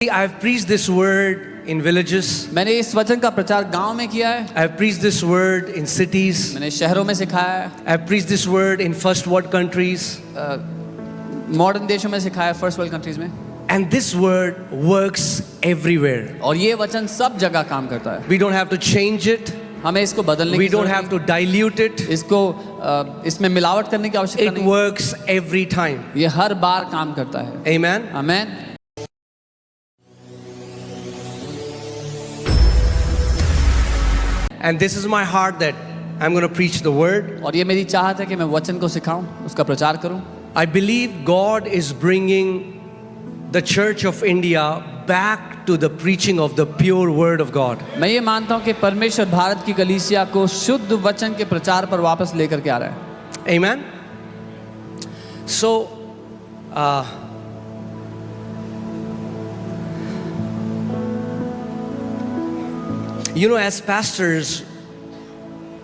I have preached this word in villages. मैंने इस वचन का प्रचार गांव में किया है. I have preached this word in cities. मैंने शहरों में सिखाया है. I have preached this word in first world countries. Modern देशों में सिखाया, फर्स्ट वर्ल्ड कंट्रीज में. And this word works everywhere. और ये वचन सब जगह काम करता है. We don't have to change it. हमें इसको बदलने की We don't have to dilute it. इसको इसमें मिलावट करने की आवश्यकता नहीं. It works every time. ये हर बार काम करता है. Amen. Amen. And this is my heart that I'm going to preach the word. और ये मेरी चाहत है कि मैं वचन को सिखाऊं, उसका प्रचार करूं. I believe God is bringing the Church of India back to the preaching of the pure word of God. मैं ये मानता हूं कि परमेश्वर भारत की कलीसिया को शुद्ध वचन के प्रचार पर वापस लेकर के आ रहा है. Amen. So you know, as pastors,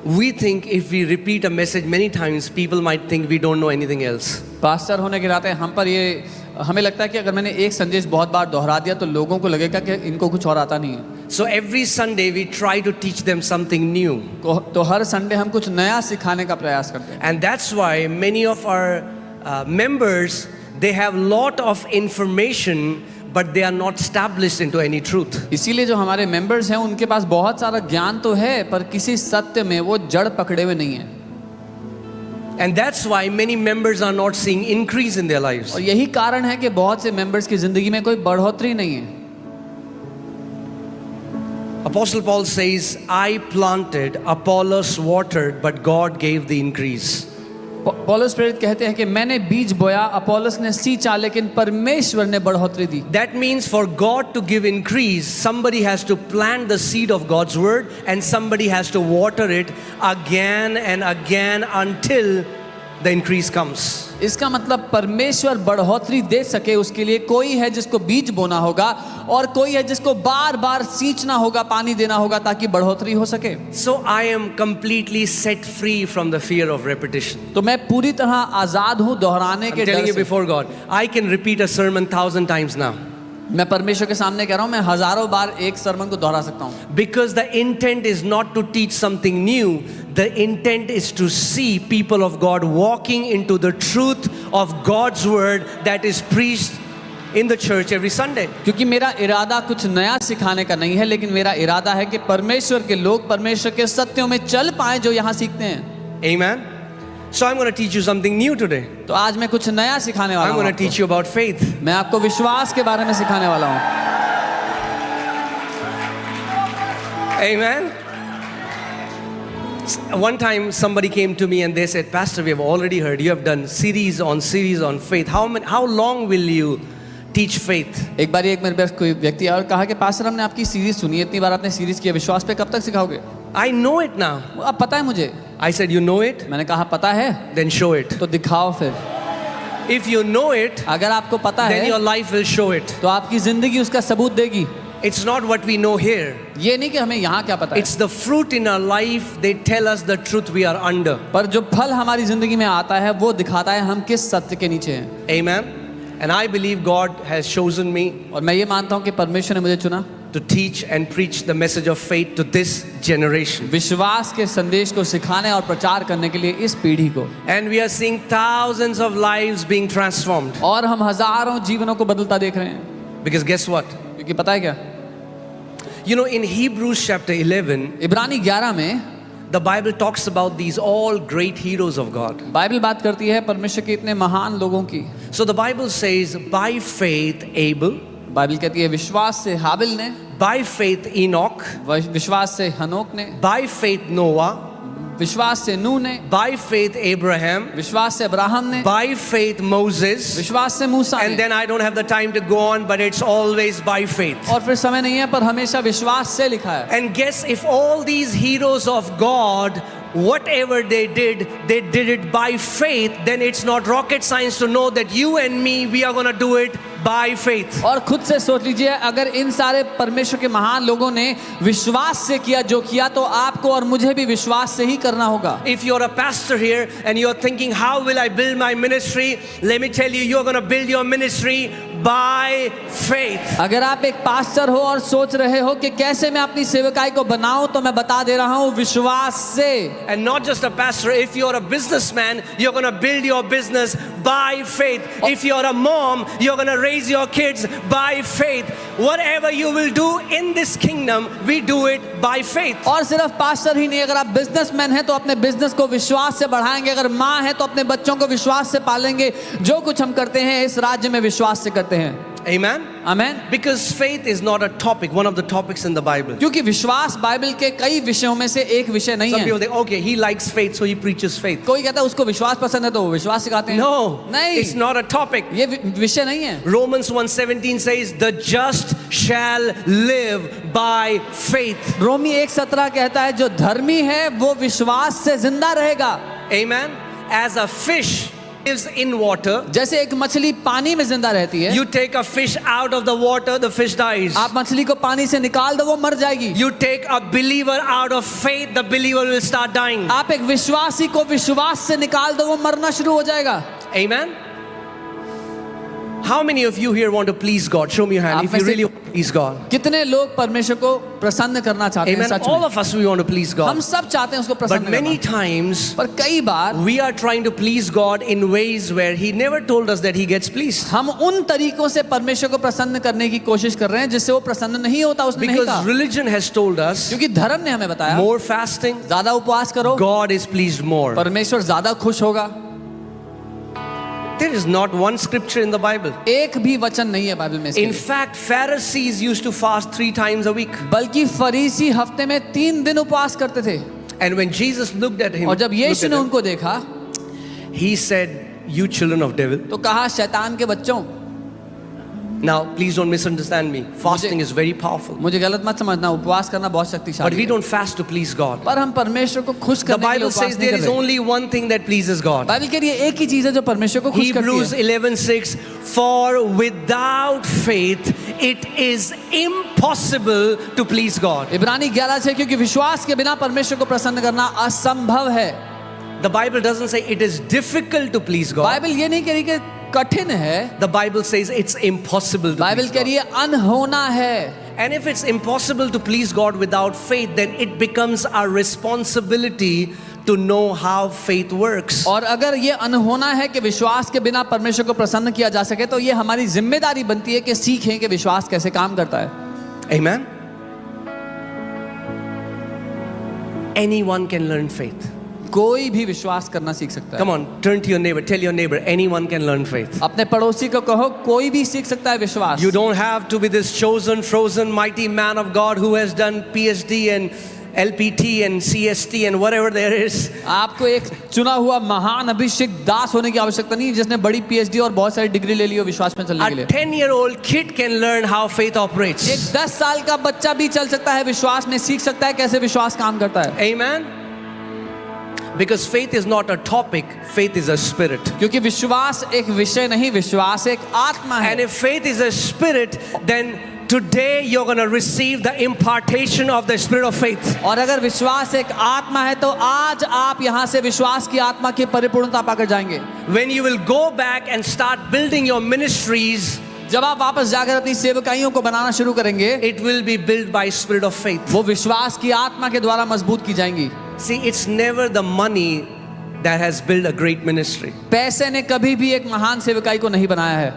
we think if we repeat a message many times, people might think we don't know anything else. Pastor होने के नाते हम पर ये हमें लगता है कि अगर मैंने एक संदेश बहुत बार दोहरा दिया तो लोगों को लगेगा कि इनको कुछ और आता नहीं है. So every Sunday we try to teach them something new. तो हर संडे हम कुछ नया सिखाने का प्रयास करते हैं. And that's why many of our members, they have lot of information, but they are not established into any truth. इसीलिए जो हमारे मेंबर्स हैं उनके पास बहुत सारा ज्ञान तो है पर किसी सत्य में वो जड़ पकड़े हुए नहीं है. And that's why many members are not seeing increase in their lives. और यही कारण है कि बहुत से मेंबर्स की जिंदगी में कोई बढ़ोतरी नहीं है. Apostle Paul says, I planted, Apollos watered, but God gave the increase. पौलुस प्रेरित कहते हैं कि मैंने बीज बोया, अपोलोस ने सींचा, लेकिन परमेश्वर ने बढ़ोतरी दी. That means for God to give increase, somebody has to plant the seed of God's word and somebody has to water it again and again until the increase comes. इसका मतलब परमेश्वर बढ़ोतरी दे सके उसके लिए कोई है जिसको बीज बोना होगा और कोई है जिसको बार बार सींचना होगा, पानी देना होगा ताकि बढ़ोतरी हो सके. So I am completely set free from the fear of repetition. तो मैं पूरी तरह आजाद हूँ दोहराने के I'm telling डर you से. before God, I can repeat a sermon 1,000 times now. मैं परमेश्वर के सामने कह रहा हूँ, मैं हजारों बार एक सरमन को दोहरा सकता हूँ. Because the intent is not to teach something new, the intent is to see people of God walking into the truth of God's word that is preached in the church every Sunday. क्योंकि मेरा इरादा कुछ नया सिखाने का नहीं है, लेकिन मेरा इरादा है कि परमेश्वर के लोग परमेश्वर के सत्यों में चल पाएं जो यहाँ सीखते हैं. Amen. So I'm going to teach you something new today. तो आज मैं कुछ नया सिखाने वाला I'm हूँ. going to teach you about faith. मैं आपको विश्वास के बारे में सिखाने वाला हूँ. Amen. One time somebody came to me and they said, Pastor, we have already heard you have done series on faith. How long will you teach faith? एक बार एक मेरे पास कोई व्यक्ति आया और कहा कि पास्टर हमने आपकी सीरीज सुनी है, इतनी बार आपने सीरीज की, विश्वास पे कब तक सिखाओगे? I know it now. अब पता है मुझे. I said, you know it? मैंने कहा पता है. Then show it. तो दिखाओ फिर. If you know it, अगर आपको पता then है your life will show it. तो आपकी जिंदगी उसका सबूत देगी. It's not what we know here. ये नहीं कि हमें यहाँ क्या पता है. It's the fruit in our life. They tell us the truth we are under. पर जो फल हमारी जिंदगी में आता है वो दिखाता है हम किस सत्य के नीचे हैं. Amen. And I believe God has chosen me और मैं ये मानता हूँ कि परमेश्वर ने मुझे चुना to teach and preach the message of faith to this generation. विश्वास के संदेश को सिखाने और प्रचार करने के लिए इस पीढ़ी को. And we are seeing thousands of lives being transformed. और हम हजारों जीवनों को बदलता देख रहे हैं. Because guess what? क्योंकि पता है क्या? You know, in Hebrews chapter 11, इब्रानी 11 में the Bible talks about these all great heroes of God. Bible बात करती है परमेश्वर के इतने महान लोगों की. So the Bible says, by faith Abel, Bible कहती है विश्वास से हाबिल ने, by faith Enoch, विश्वास से हनोक ने, by faith Noah, विश्वास से नूह ने, by faith Abraham, विश्वास से अब्राहम ने, by faith Moses, विश्वास से मूसा and ने. then I don't have the time to go on, but it's always by faith. और फिर समय नहीं है पर हमेशा विश्वास से लिखा है. And guess if all these heroes of God, whatever they did it by faith, then it's not rocket science to know that you and me, we are going to do it by faith. और खुद से सोच लीजिए, अगर इन सारे परमेश्वर के महान लोगों ने विश्वास से किया जो किया, तो आपको और मुझे भी विश्वास से ही करना होगा. If you're a pastor here and you're thinking, how will I build my ministry? Let me tell you, you're going to build your ministry by faith. अगर आप एक पास्टर हो और सोच रहे हो कि कैसे मैं अपनी सेवकाई को बनाऊं, तो मैं बता दे रहा हूं, विश्वास से। And not just a pastor, if you're a businessman, you're going to build your business by faith. If you're a mom, you're going to raise your kids by faith. Whatever you will do in this kingdom, we do it by faith. और सिर्फ pastor ही नहीं, अगर आप businessman हैं तो अपने business को विश्वास से बढ़ाएंगे, अगर माँ है तो अपने बच्चों को विश्वास से पालेंगे। जो कुछ हम करते हैं इस राज्य में विश्वास से करते हैं। Amen? Amen. Because faith is not a topic, one of the topics in the Bible. क्योंकि विश्वास बाइबल के कई विषयों में से एक विषय नहीं Some है। people think, okay, he likes faith, so he preaches faith. कोई कहता है उसको विश्वास पसंद है तो वो विश्वास सिखाते हैं। No, नहीं, it's not a topic. ये विषय नहीं है। Romans 1:17 says, the just shall live by faith. रोमी 1:17 कहता है जो धर्मी है वो विश्वास से जिंदा रहेगा। Amen? As a fish lives in water, जैसे एक मछली पानी में जिंदा रहती है, you take a fish out of the water, the fish dies. आप मछली को पानी से निकाल दो वो मर जाएगी। You take a believer out of faith, the believer will start dying. आप एक विश्वासी को विश्वास से निकाल दो वो मरना शुरू हो जाएगा। Amen? How many of you here want to please God? Show me your hand if you really want to please God. कितने लोग परमेश्वर को प्रसन्न करना चाहते हैं? Amen. सच All में of us, we want to please हम God. सब चाहते हैं उसको But प्रसन्न many करना, times, पर कई बार we are trying to please God in ways where He never told us that He gets pleased. हम उन तरीकों से परमेश्वर को प्रसन्न करने की कोशिश कर रहे हैं जिससे वो प्रसन्न नहीं होता। उसने नहीं Because कहा, religion has told us, क्योंकि धर्म ने हमें बताया more fasting, ज्यादा उपवास करो, God is pleased more. परमेश्वर ज्यादा खुश होगा। There is not one scripture in the Bible. एक भी वचन नहीं है बाइबल में इसके In लिए। fact, Pharisees used to fast 3 times a week. बल्कि फरीसी हफ्ते में 3 दिन उपवास करते थे। And when Jesus looked at him, और जब looked यीशु at ने him, उनको देखा He said, you children of devil. तो कहा, शैतान के बच्चों। Now, please don't misunderstand me. Fasting is very powerful. मुझे गलत मत समझना, उपवास करना बहुत But शक्तिशाली we है, don't fast to please God. पर हम परमेश्वर को खुश The करने के लिए Bible उपवास says नहीं there कर is रहे। only one thing that pleases God. Bible के लिए एक ही चीज है जो परमेश्वर को खुश Hebrews करती है। 11:6, for without faith it is impossible to please God. इब्रानी 11:6, क्योंकि विश्वास के बिना परमेश्वर को प्रसन्न करना असंभव है। The Bible doesn't say it is difficult to please God. Bible ये नहीं कह रही कि कठिन है, The Bible says it's impossible to Bible please कह God. रही है अनहोना है। And if it's impossible to please God without faith, then it becomes our responsibility to know how faith works. और अगर ये अनहोना है कि विश्वास के बिना परमेश्वर को प्रसन्न किया जा सके, तो ये हमारी जिम्मेदारी बनती है कि सीखें कि विश्वास कैसे काम करता है। Amen? Anyone can learn faith. कोई भी विश्वास करना सीख सकता है। Come on, turn to your neighbor. Tell your neighbor, anyone can learn faith. अपने पड़ोसी को कहो, कोई भी सीख सकता है विश्वास। You don't have to be this chosen, frozen, mighty man of God who has done PhD and LPT and CST and whatever there is. आपको एक चुना हुआ महान अभिषेक दास होने की आवश्यकता नहीं, जिसने बड़ी PhD और बहुत सारी डिग्री ले ली हो विश्वास में चलने के A लिए। 10-year-old kid can learn how faith operates. एक 10 साल का बच्चा भी चल सकता है विश्वास में, सीख सकता है कैसे विश्वास काम करता है। Amen? Because faith is not a topic, faith is a spirit. क्योंकि विश्वास एक विषय नहीं, विश्वास एक आत्मा And है। if faith is a spirit, then today you're going to receive the impartation of the spirit of faith. और अगर विश्वास एक आत्मा है तो आज आप यहाँ से विश्वास की आत्मा की परिपूर्णता पाकर जाएंगे। When you will go back and start building your ministries, जब आप वापस जाकर अपनी सेवकाइयों को बनाना शुरू करेंगे, it will be built by spirit of faith. वो विश्वास की आत्मा के द्वारा मजबूत की जाएंगी। See, it's never the money that has built a great ministry. पैसे ने कभी भी एक महान सेवकाई को नहीं बनाया है।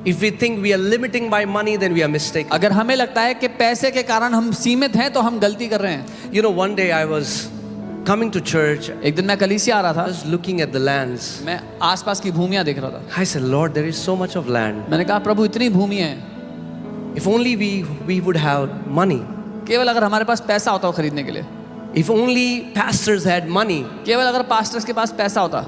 If we think we are limiting by money, then we are mistaken. अगर हमें लगता है कि पैसे के कारण हम सीमित हैं तो हम गलती कर रहे हैं। You know, one day I was coming to church, एक दिन मैं कलीसिया आ रहा था, I was looking at the lands. मैं आसपास की भूमियां देख रहा था। I said, Lord, there is so much of land. मैंने कहा, प्रभु इतनी भूमि है, If only we would have money. केवल अगर हमारे पास पैसा होता हो खरीदने के लिए, If only pastors had money, केवल अगर पास्टर्स के पास पैसा होता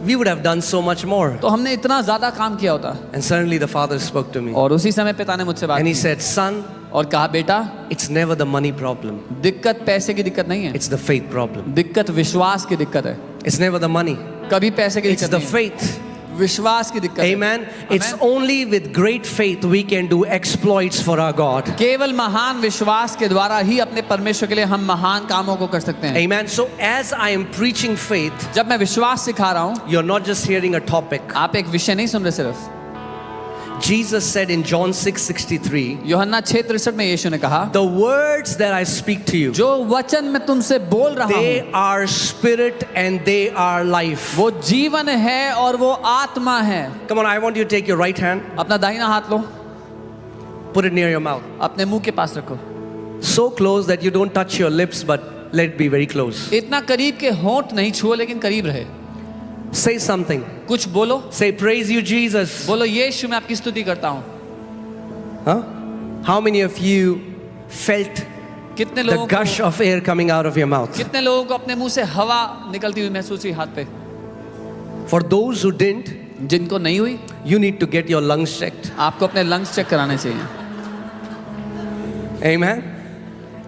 we would have done so much more. तो हमने इतना ज्यादा काम किया होता। And suddenly the father spoke to me. और उसी समय पिता ने मुझसे बात And he की said, son, और कहा, बेटा it's never the money problem. दिक्कत पैसे की दिक्कत नहीं है, It's the faith problem. दिक्कत विश्वास की दिक्कत है। It's never the money. कभी पैसे की It's दिक्कत the नहीं है, faith. विश्वास की दिक्कत है। Amen. It's only with great faith we can do exploits for our God. केवल महान विश्वास के द्वारा ही अपने परमेश्वर के लिए हम महान कामों को कर सकते हैं। Amen. So as I am preaching faith, जब मैं विश्वास सिखा रहा हूँ, you're not just hearing a topic. आप एक विषय नहीं सुन रहे सिर्फ। Jesus said in John 6:63, यूहन्ना 6:63 में यीशु ने कहा, the words that I speak to you, जो वचन मैं तुमसे बोल रहा they हूँ are spirit and they are life. वो जीवन है और वो आत्मा है। Come on, I want you to take your right hand, अपना दाहिना हाथ लो, put it near your mouth. अपने मुंह के पास रखो, So close that you don't touch your lips, but let it be very close. इतना करीब के होंठ नहीं छुओ लेकिन करीब रहे। Say something. कुछ बोलो, Say, praise you, Jesus. बोलो यीशु मैं आपकी स्तुति करता हूँ। Huh? How many of you felt कितने the लोगों gush को of air coming out of your mouth? कितने लोगों को अपने मुंह से हवा निकलती हुई महसूस हुई हाथ पे? For those who didn't, जिनको नहीं हुई, you need to get your lungs checked. आपको अपने लंग्स चेक कराने चाहिए। Amen.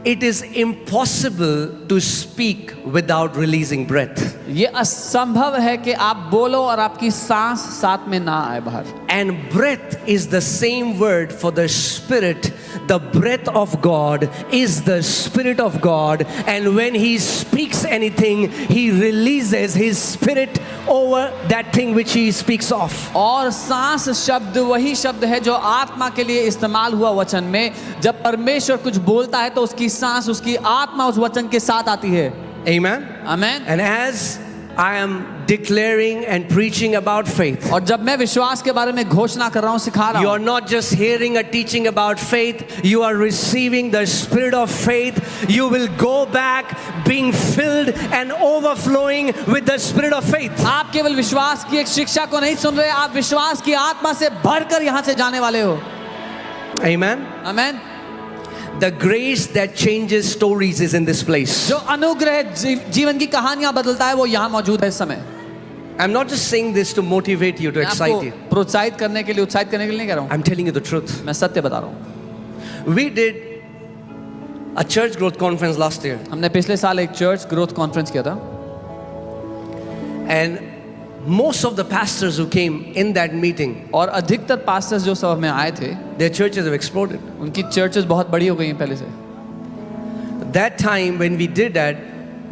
It is impossible to speak without releasing breath. ये असंभव है कि आप बोलो और आपकी सांस साथ में ना आए बाहर। And breath is the same word for the Spirit. The breath of God is the Spirit of God. And when He speaks anything, He releases His Spirit over that thing which He speaks of. और सांस शब्द वही शब्द है जो आत्मा के लिए इस्तेमाल हुआ वचन में। जब परमेश्वर कुछ बोलता है तो उसकी सांस, उसकी आत्मा उस वचन के साथ आती है। Amen. Amen. And as I am declaring and preaching about faith, और जब मैं विश्वास के बारे में घोषणा कर रहा हूँ, सिखा रहा you हूँ, are not just hearing a teaching about faith, you are receiving the spirit of faith. You will go back being filled and overflowing with the spirit of faith. आप केवल विश्वास की एक शिक्षा को नहीं सुन रहे, आप विश्वास की आत्मा से भरकर यहाँ से जाने वाले हो। Amen. Amen. The grace that changes stories is in this place. जो अनुग्रह जीवन की कहानियां बदलता है वो यहाँ मौजूद है इस समय। I'm not just saying this to motivate you, to मैं excite आपको you. प्रोत्साहित करने के लिए, उत्साहित करने के लिए नहीं कह रहा हूँ, I'm telling you the truth. मैं सत्य बता रहा हूँ। We did a church growth conference last year, हमने पिछले साल एक चर्च ग्रोथ कॉन्फ्रेंस किया था and most of the pastors who came in that meeting, और अधिकतर पास्टर्स जो सभा में आए थे their churches have exploded. उनकी चर्चेस बहुत बड़ी हो गई हैं पहले से। That time when we did that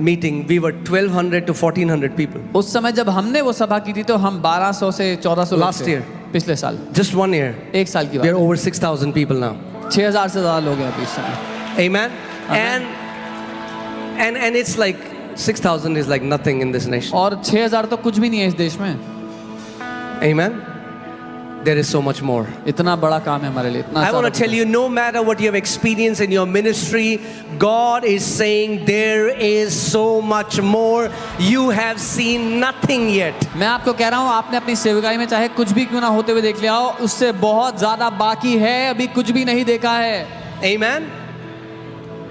meeting, we were 1,200 to 1,400 people. उस समय जब हमने वो सभा की थी तो हम 1200 से 1400 लोग Last थे। year. पिछले साल, Just 1 year. एक साल की We are बात, over 6,000 people now. 6000 से ज्यादा लोग हैं अभी इस समय। Amen. Amen. And it's like 6,000 is like nothing in this nation. और 6000 तो कुछ भी नहीं है इस देश में। Amen. There is so much more. इतना बड़ा काम है हमारे लिए, इतना I want सारा to tell you, no matter what you have experienced in your ministry, God is saying there is so much more. You have seen nothing yet. मैं आपको कह रहा हूँ, आपने अपनी सेवकाई में चाहे कुछ भी क्यों ना होते हुए देख लिया हो, उससे बहुत ज्यादा बाकी है, अभी कुछ भी नहीं देखा है। Amen.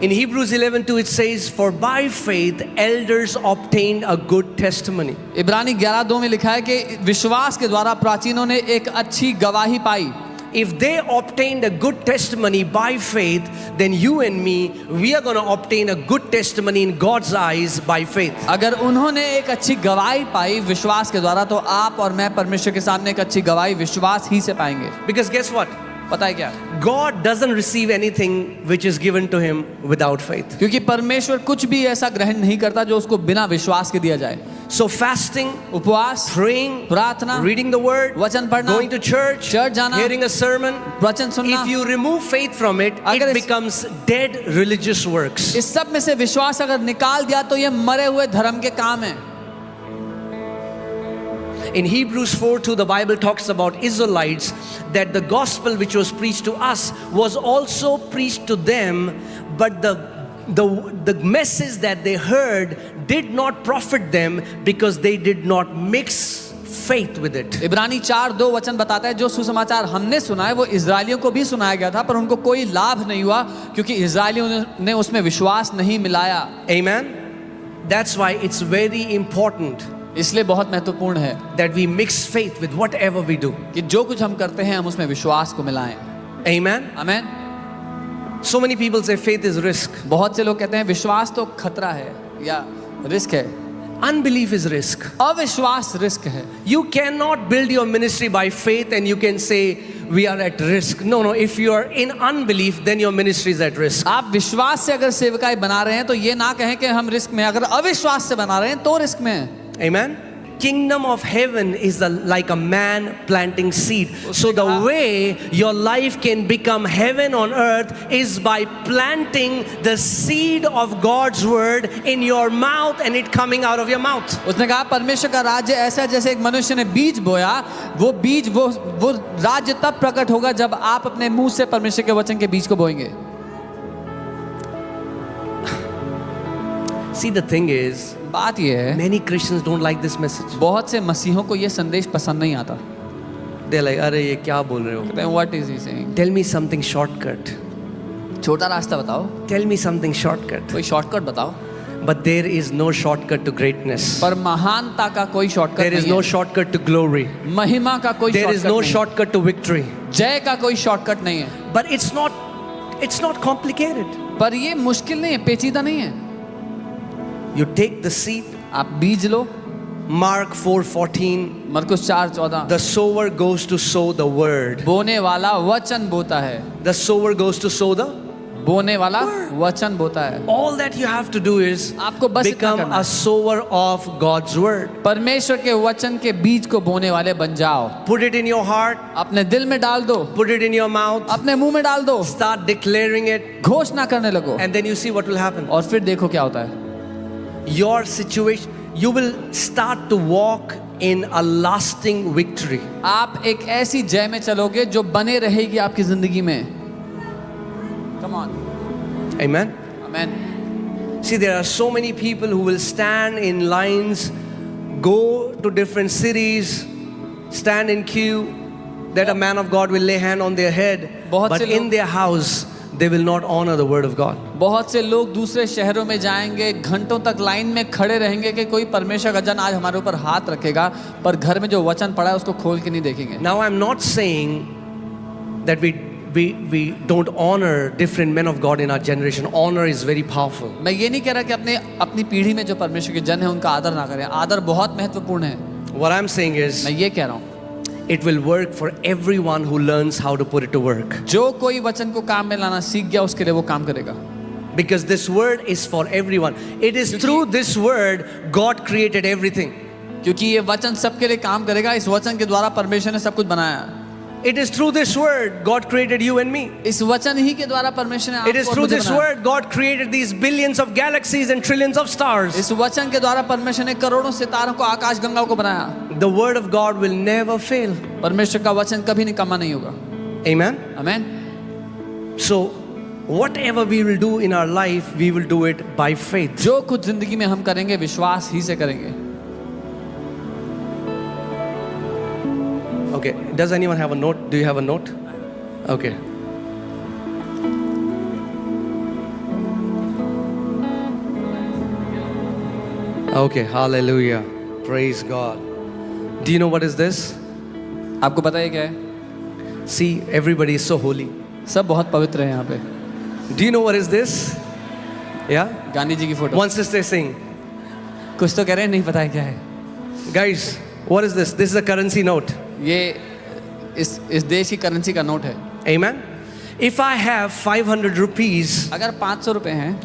In Hebrews 11:2 it says, "For by faith elders obtained a good testimony." इब्रानी 11:2 में लिखा है कि विश्वास के द्वारा प्राचीनों ने एक अच्छी गवाही पाई। If they obtained a good testimony by faith, then you and me, we are going to obtain a good testimony in God's eyes by faith. अगर उन्होंने एक अच्छी गवाही पाई विश्वास के द्वारा, तो आप और मैं परमेश्वर के सामने एक अच्छी गवाही विश्वास ही से पाएंगे। Because guess what? पता है क्या? God doesn't receive anything which is given to him without faith. क्योंकि परमेश्वर कुछ भी ऐसा ग्रहण नहीं करता जो उसको बिना विश्वास के दिया जाए। So fasting, उपवास, praying, प्रार्थना, reading the word, वचन पढ़ना, going to church, जाना, hearing a sermon, वचन सुनना, if you remove faith from it, अगर it इस- becomes dead religious works. इस सब में से विश्वास अगर निकाल दिया तो ये मरे हुए धर्म के काम है। In Hebrews 4:2, the Bible talks about Israelites, that the gospel which was preached to us was also preached to them, but the message that they heard did not profit them because they did not mix faith with it. इब्रानी 4:2 वचन बताता है, जो सुसमाचार हमने सुना है वो इजरायलियों को भी सुनाया गया था, पर उनको कोई लाभ नहीं हुआ क्योंकि इजरायलियों ने उसमें विश्वास नहीं मिलाया। Amen. That's why it's very important इसलिए बहुत महत्वपूर्ण है that we mix faith with whatever we do. कि जो कुछ हम करते हैं हम उसमें विश्वास को मिलाएं। Amen. आमीन। So many people say faith is risk. बहुत से लोग कहते हैं विश्वास तो खतरा है या रिस्क है। Unbelief is risk. अविश्वास रिस्क है। You cannot build your ministry by faith and you can say we are at risk. No, if you are in unbelief, then your ministry is at risk. आप विश्वास से अगर सेवकाई बना रहे हैं तो ये ना कहें कि हम रिस्क में हैं, अगर अविश्वास से बना रहे हैं तो रिस्क में हैं। Amen. kingdom of heaven is like a man planting seed. So the way your life can become heaven on earth is by planting the seed of God's word in your mouth and it coming out of your mouth. उसने कहा परमेश्वर का राज्य ऐसा है जैसे एक मनुष्य ने बीज बोया, वो बीज वो राज्य तब प्रकट होगा जब आप अपने मुंह से परमेश्वर के वचन के बीज को बोएंगे. See, the thing is, बात ये है, many Christians don't like this message. बहुत से मसीहों को ये संदेश पसंद नहीं आता. They're like, अरे ये क्या बोल रहे हो? कहते हैं, What is he saying? Tell me something shortcut. छोटा रास्ता बताओ, Tell me something shortcut. कोई शॉर्टकट बताओ. But there is no shortcut to greatness. पर महानता का कोई शॉर्टकट There is नहीं no है. shortcut to glory. महिमा का कोई There is शॉर्टकट no नहीं है. shortcut to victory. जय का कोई शॉर्टकट नहीं है. But it's not complicated. पर ये मुश्किल नहीं है, पेचीदा नहीं है. You take the seed. आप बीज लो. Mark 4:14. मरकुस 4:14. The sower goes to sow the word. बोने वाला वचन बोता है. The sower goes to sow the. बोने वाला वचन बोता है. All that you have to do is आपको बस इतना become करना a है. sower of God's word. परमेश्वर के वचन के बीज को बोने वाले बन जाओ. Put it in your heart. अपने दिल में डाल दो. Put it in your mouth. अपने मुंह में डाल दो. Start declaring it. घोषणा करने लगो. And then you see what will happen. और फिर देखो क्या होता है. Your situation, you will start to walk in a lasting victory. आप एक ऐसी जय में चलोगे जो बने रहेगी आपकी जिंदगी में. Come on. Amen. Amen. See, there are so many people who will stand in lines, go to different cities, stand in queue, that a man of God will lay hand on their head, बहुत but से in लोग- their house they will not honor the word of God. बहुत से लोग दूसरे शहरों में जाएंगे, घंटों तक लाइन में खड़े रहेंगे कि कोई परमेश्वर का जन आज हमारे ऊपर हाथ रखेगा, पर घर में जो वचन पड़ा है उसको खोल के नहीं देखेंगे. Now I'm not saying that we don't honor different men of God in our generation. Honor is very powerful. मैं ये नहीं कह रहा कि अपनी पीढ़ी में जो परमेश्वर के जन है उनका आदर ना करें. आदर बहुत महत्वपूर्ण है. What I'm saying is, मैं ये कह रहा हूँ, it will work for everyone who learns how to put it to work. जो कोई वचन को काम में लाना सीख गया उसके लिए वो काम करेगा. Because this word is for everyone. It is through this word God created everything. क्योंकि ये वचन सबके लिए काम करेगा. इस वचन के द्वारा परमेश्वर ने सब कुछ बनाया. It is through this word God created you and me. इस वचन ही के द्वारा परमेश्वर ने It is आपको और through मुझे this बनाया. word God created these billions of galaxies and trillions of stars. इस वचन के द्वारा परमेश्वर ने करोड़ों सितारों को, आकाश गंगाओं को बनाया. The word of God will never fail. परमेश्वर का वचन कभी निकम्मा नहीं होगा. Amen. Amen. So whatever we will do in our life, we will do it by faith. जो कुछ जिंदगी में हम करेंगे विश्वास ही से करेंगे. Okay, does anyone have a note? Do you have a note? Okay. Okay, hallelujah. Praise God. Do you know what is this? आपको पता है क्या है? See, everybody is so holy. सब बहुत पवित्र है यहाँ पे. Do you know what is this? Yeah? Gandhi ji की photo. One sister is saying, कुछ तो कह रहे हैं, नहीं पता है क्या है. guys, what is this? This is a currency note. ये इस देश की करेंसी का नोट है. Amen? If I have 500 rupees, अगर 500 रुपए हैं,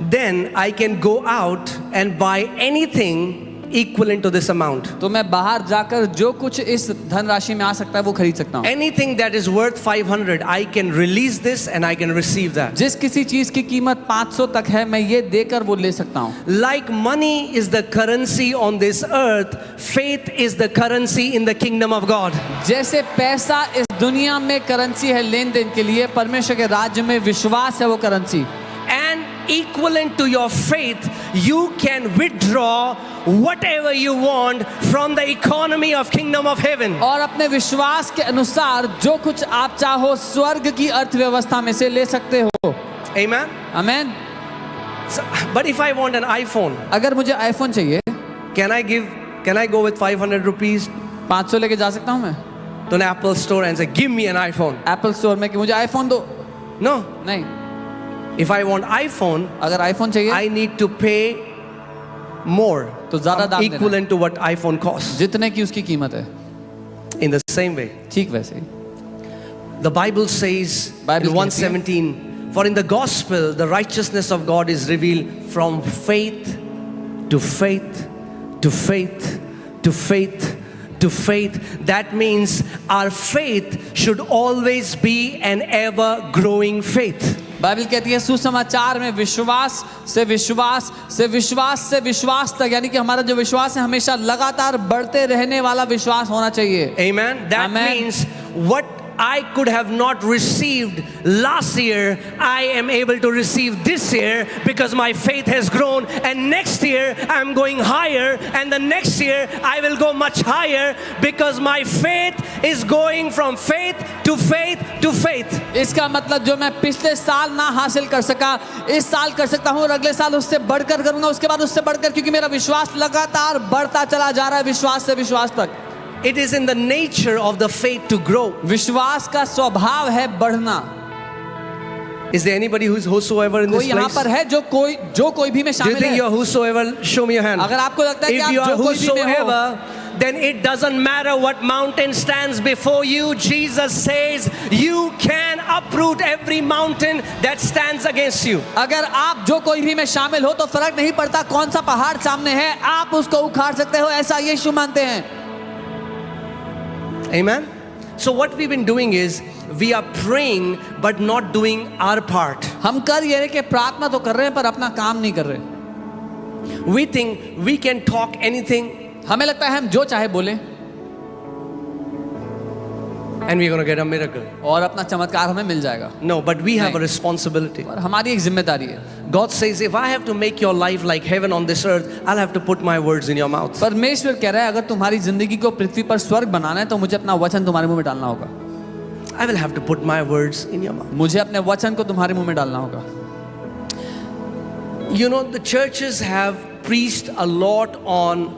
then I can go out and buy anything equivalent to this amount. तो मैं बाहर जाकर जो कुछ इस धनराशि में आ सकता है वो खरीद सकता हूँ. Anything that is worth 500, I can release this and I can receive that. जिस किसी चीज की कीमत 500 तक है, मैं ये देकर वो ले सकता हूँ. Like money is the currency on this earth, faith is the currency in the kingdom of God. जैसे पैसा इस दुनिया में करेंसी है लेन देन के लिए, परमेश्वर के राज्य में विश्वास है वो currency. And equivalent to your faith, you can withdraw whatever you want from the economy of kingdom of heaven. और अपने विश्वास के अनुसार जो कुछ आप चाहो स्वर्ग की अर्थव्यवस्था में से ले सकते हो. Amen? Amen. So, but if I want an iPhone, अगर मुझे आईफोन चाहिए, can I go with 500 rupees 500 लेके जा सकता हूँ मैं to an Apple store and say, give me an iPhone? Apple store में कि मुझे आईफोन दो? No. नहीं. If I want iPhone, अगर आईफोन चाहिए I need to pay more, तो ज्यादा दाम देना है. equivalent to what iPhone costs. जितने की उसकी कीमत है. In the same way, ठीक वैसे ही. the Bible says Bible in 1:17, for in the gospel the righteousness of God is revealed from faith to faith to faith to faith to faith. That means our faith should always be an ever growing faith. Bible कहती है सुसमाचार में विश्वास से विश्वास से विश्वास से विश्वास तक, यानी कि हमारा जो विश्वास है हमेशा लगातार बढ़ते रहने वाला विश्वास होना चाहिए. Amen. That Amen. means what I could have not received last year, I am able to receive this year because my faith has grown, and next year I'm going higher, and the next year I will go much higher because my faith is going from faith to faith to faith. इसका मतलब जो मैं पिछले साल ना हासिल कर सका इस साल कर सकता हूँ और अगले साल उससे बढ़कर करूंगा, उसके बाद उससे बढ़कर, क्योंकि मेरा विश्वास लगातार बढ़ता चला जा रहा है विश्वास से विश्वास तक. It is in the nature of the faith to grow. विश्वास का स्वभाव है बढ़ना. Is there anybody whosoever in कोई this यहाँ place? पर है जो कोई भी में Do you शामिल think है? you are whosoever? Show me your hand. अगर आपको लगता है कि If आप you are जो कोई भी में हो, whosoever, then it doesn't matter what mountain stands before you. Jesus says you can uproot every mountain that stands against you. अगर आप जो कोई भी में शामिल हो तो फर्क नहीं पड़ता कौन सा पहाड़ सामने है, आप उसको उखाड़ सकते हो, ऐसा यीशु मानते हैं. Amen. So what we've been doing is we are praying but not doing our part. हम कर ये रहे कि प्रार्थना तो कर रहे हैं पर अपना काम नहीं कर रहे. We think we can talk anything हमें लगता है हम जो चाहे बोले and we're going to get a miracle. और अपना चमत्कार हमें मिल जाएगा. No, but we have a नहीं. responsibility. और हमारी एक जिम्मेदारी है. God says if I have to make your life like heaven on this earth, I'll have to put my words in your mouth. परमेश्वर कह रहा है अगर तुम्हारी जिंदगी को पृथ्वी पर स्वर्ग बनाना है तो मुझे अपना वचन तुम्हारे मुंह में डालना होगा. I will have to put my words in your mouth. मुझे अपने वचन को तुम्हारे मुंह में डालना होगा. You know, the churches have preached a lot on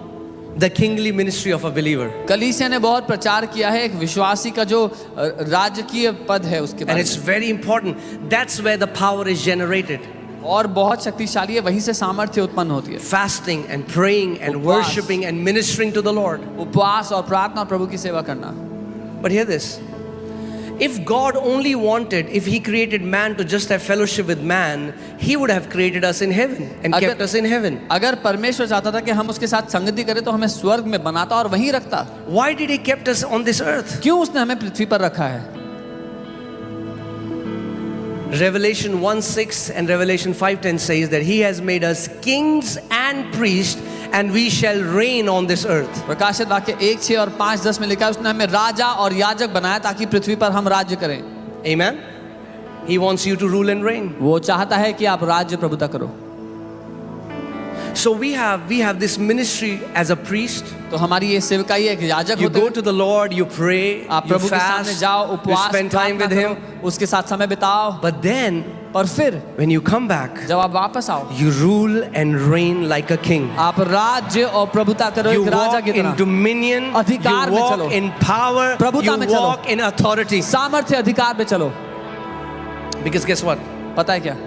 the kingly ministry of a believer. कलीसिया ने बहुत प्रचार किया है एक विश्वासी का जो राजकीय पद है उसके And बारे it's में. very important. That's where the power is generated. और बहुत शक्तिशाली है, वहीं से सामर्थ्य उत्पन्न होती है. Fasting and praying and उपवास. worshiping and ministering to the Lord. उपवास और प्रार्थना और प्रभु की सेवा करना. But hear this. If God only wanted, if He created man to just have fellowship with man, He would have created us in heaven and अगर- kept us in heaven. अगर परमेश्वर चाहता था कि हम उसके साथ संगति करें तो हमें स्वर्ग में बनाता और वहीं रखता. Why did He kept us on this earth? क्यों उसने हमें पृथ्वी पर रखा है? Revelation 1:6 and Revelation 5:10 says that He has made us kings and priests and we shall reign on this earth. प्रकाशित वाक्य 1:6 और 5:10 में लिखा है उसने हमें राजा और याजक बनाया ताकि पृथ्वी पर हम राज्य करें. Amen? He wants you to rule and reign. वो चाहता है कि आप राज्य प्रभुता करो. So we have this ministry as a priest. तो हमारी ये सेवकाई एक याजक You होते go हैं. to the Lord, you pray, आप you प्रभु के सामने fast, जाओ, you उपवास spend time with प्रार्थना Him. करो, उसके साथ समय बिताओ. But then पर फिर when you come back, जब आप वापस आओ you rule and reign like a king. आप राज्य और प्रभुता करो You एक राजा walk की in तरह. dominion, you अधिकार में walk चलो. in power, प्रभुता you में चलो. walk in authority. सामर्थ्य अधिकार पे चलो. Because guess what? पता है क्या?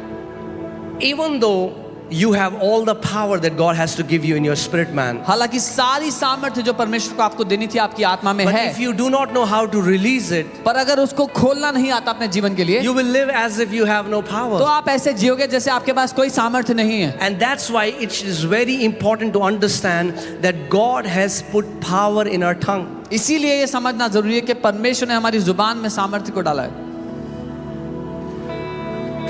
Even though you have all the power that God has to give you in your spirit man, हालांकि सारी सामर्थ्य जो परमेश्वर को आपको देनी थी आपकी आत्मा में but है, if you do not know how to release it, पर अगर उसको खोलना नहीं आता अपने जीवन के लिए you will live as if you have no तो power. आप ऐसे जियोगे जैसे आपके पास कोई सामर्थ्य नहीं है. And that's why it is very important to understand that God has put power in our tongue. इसीलिए ये समझना जरूरी है कि परमेश्वर ने हमारी जुबान में सामर्थ्य को डाला है.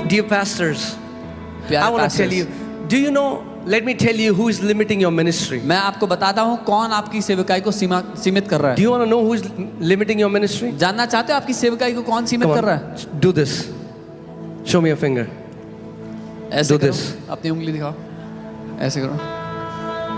Dear pastors, I प्यारे want to tell pastors, you, do you know, let me tell you who is limiting your ministry. मैं आपको बताता हूँ कौन आपकी सेवकाई को सीमित कर रहा Do है. you want to know who is limiting your ministry? जानना चाहते हो आपकी सेवकाई को कौन सीमित Come कर रहा on, है? do this. Show me your finger. ऐसे Do करो, this. अपनी उंगली दिखाओ, ऐसे करो.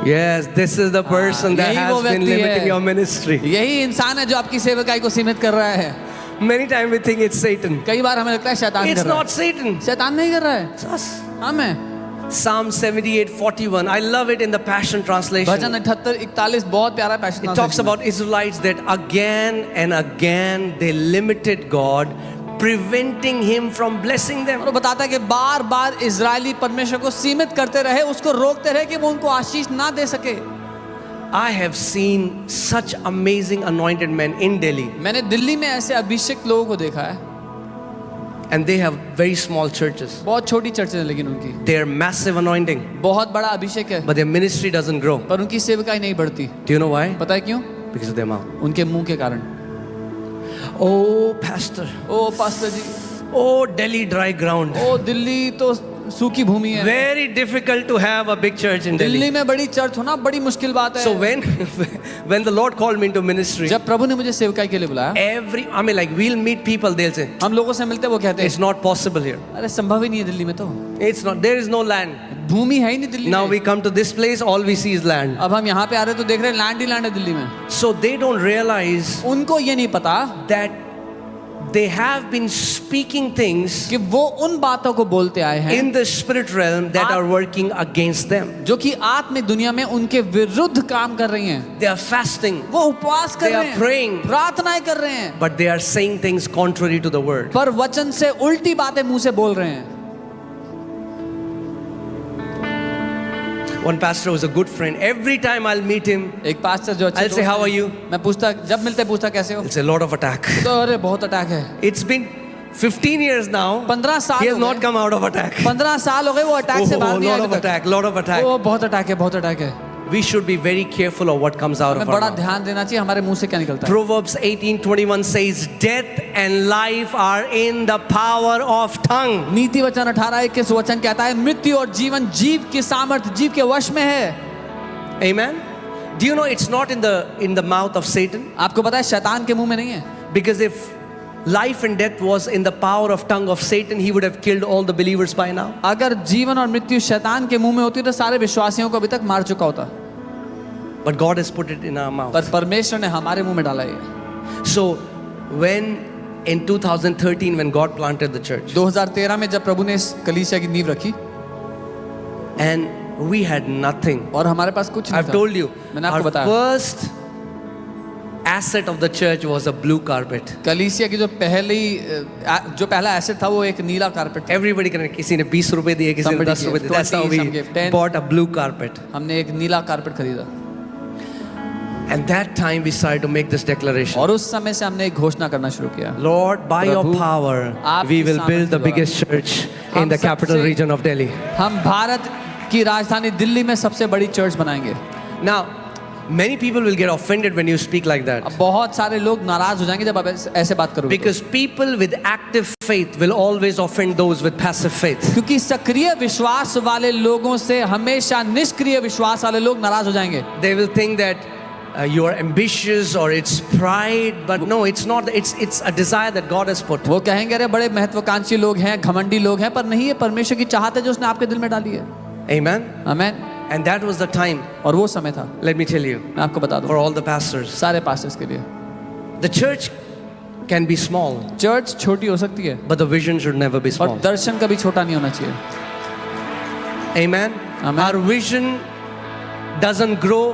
Yes, this is the person that यही वो has been व्यक्ति limiting है. your ministry. यही इंसान है जो आपकी सेवकाई को सीमित कर रहा है. Many times we think it's Satan. कई बार हमें लगता है शैतान It's कर रहा not Satan. है. शैतान नहीं कर रहा है, It's us. हमें. Psalm 78:41. I love it in the Passion Translation. भजन 78:41 बहुत प्यारा passage It talks about Israelites that again and again they limited God, preventing Him from blessing them. और वो बताता है कि बार बार इजरायली परमेश्वर को सीमित करते रहे, उसको रोकते रहे कि वो उनको आशीष ना दे सके. I have seen such amazing anointed men in Delhi. मैंने दिल्ली में ऐसे अभिषेक लोगों को देखा है. And they have very small churches. बहुत छोटी चर्च है लेकिन उनकी They are massive anointing, बहुत बड़ा अभिषेक है, but their ministry doesn't grow. पर उनकी सेवकाई नहीं बढ़ती। Do you know why? पता है क्यों? Because of their mouth. उनके मुंह के कारण। Oh, pastor. ओ पास्टर जी, Oh, Delhi dry ground. ओ दिल्ली तो सूखी भूमि है, Very difficult to have a big church in Delhi Delhi. में बड़ी चर्च होना बड़ी मुश्किल बात है। So when the Lord called me into ministry, जब प्रभु ने मुझे सेवकाई के लिए बुलाया, like we'll meet people, they'll say, हम लोगों से मिलते वो कहते it's हैं not possible here. अरे संभव ही नहीं है दिल्ली में, तो It's not, there is no land. भूमि है ही नहीं दिल्ली Now में। we come to this place, all we see is land. अब हम यहाँ पे आ रहे हैं तो देख रहे हैं लैंड ही लैंड है दिल्ली में। So they don't realize उनको ये नहीं पता that they have been speaking things कि वो उन बातों को बोलते आए हैं in the spirit realm that are working against them. जो कि आत्मिक दुनिया में उनके विरुद्ध काम कर रही हैं। They are fasting, वो उपवास कर They रहे are हैं, praying. प्रार्थनाएं कर रहे हैं, but they are saying things contrary to the word. पर वचन से उल्टी बातें मुंह से बोल रहे हैं। One pastor was a good friend. Every time I'll meet him, एक पास्टर जो अच्छे I'll say, दोस्त "How are हैं, you?" मैं पूछता, जब मिलते पूछता कैसे हो, he'll say, "Lot of attack." तो अरे बहुत अटैक है। It's been 15 years now. 15 साल He has हो not गए, come out of attack. 15 साल हो गए वो अटैक से Oh, बाहर नहीं lot आए of अभी तक। attack, lot of attack. वो बहुत अटैक है, बहुत अटैक है। We should be very careful of what comes out हमें of our बड़ा mouth. ध्यान देना चाहिए हमारे मुंह से क्या निकलता है। Proverbs 18:21 says, "Death and life are in the power of tongue." नीति वचन 18:21 वचन कहता है मृत्यु और जीवन जीव की सामर्थ्य, जीव के वश में है। Amen. Do you know it's not in the mouth of Satan? आपको पता है शैतान के मुंह में नहीं है, Because if life and death was in the power of tongue of Satan, he would have killed all the believers by now. अगर जीवन और मृत्यु शैतान के मुंह में होती तो सारे विश्वासियों को अभी तक मार चुका होता, But God has put it in our mouth. पर परमेश्वर ने हमारे मुंह में डाला ये। So when in 2013 when God planted the church 2013 में जब प्रभु ने इस कलीसिया की नींव रखी and we had nothing. और हमारे पास कुछ नहीं I've था। told you, मैंने आपको our बताया first asset of the church was a blue carpet. कलीसिया की जो पहला एसेट था वो एक नीला कारपेट था। Everybody can, किसी ने 20 रुपए दिए, किसी ने Somebody 10 रुपए gave दिए. That's how 20, we some gave 10. bought a blue carpet. हमने एक नीला कारपेट खरीदा And that time we started to make this declaration. और उस समय से हमने एक घोषणा करना शुरू किया, Lord, by your Prabhu, power, आपकी we will build the सामर्थ्य biggest church in हम the capital सबसे- region of Delhi. हम भारत की राजधानी दिल्ली में सबसे बड़ी चर्च बनाएंगे। Now, many people will get offended when you speak like that. अब बहुत सारे लोग नाराज हो जाएंगे जब आप ऐसे बात करोगे तो। Because people with active faith will always offend those with passive faith. क्योंकि सक्रिय विश्वास वाले लोगों से हमेशा निष्क्रिय विश्वास वाले लोग नाराज हो जाएंगे। They will think that you are ambitious or it's pride, but no, it's not. It's a desire that God has put. वो कहेंगे अरे बड़े महत्वाकांक्षी लोग हैं, घमंडी लोग हैं, पर नहीं, ये परमेश्वर की चाहत है जो उसने आपके दिल में डाली है। Amen. आमीन। And that was the time. और वो समय था, Let me tell you, मैं आपको बता दूं, for all the pastors, सारे पास्टर्स के लिए the church can be small, church छोटी हो सकती है but the vision should never be और small. दर्शन कभी छोटा नहीं होना चाहिए। Amen. Amen. Our vision doesn't grow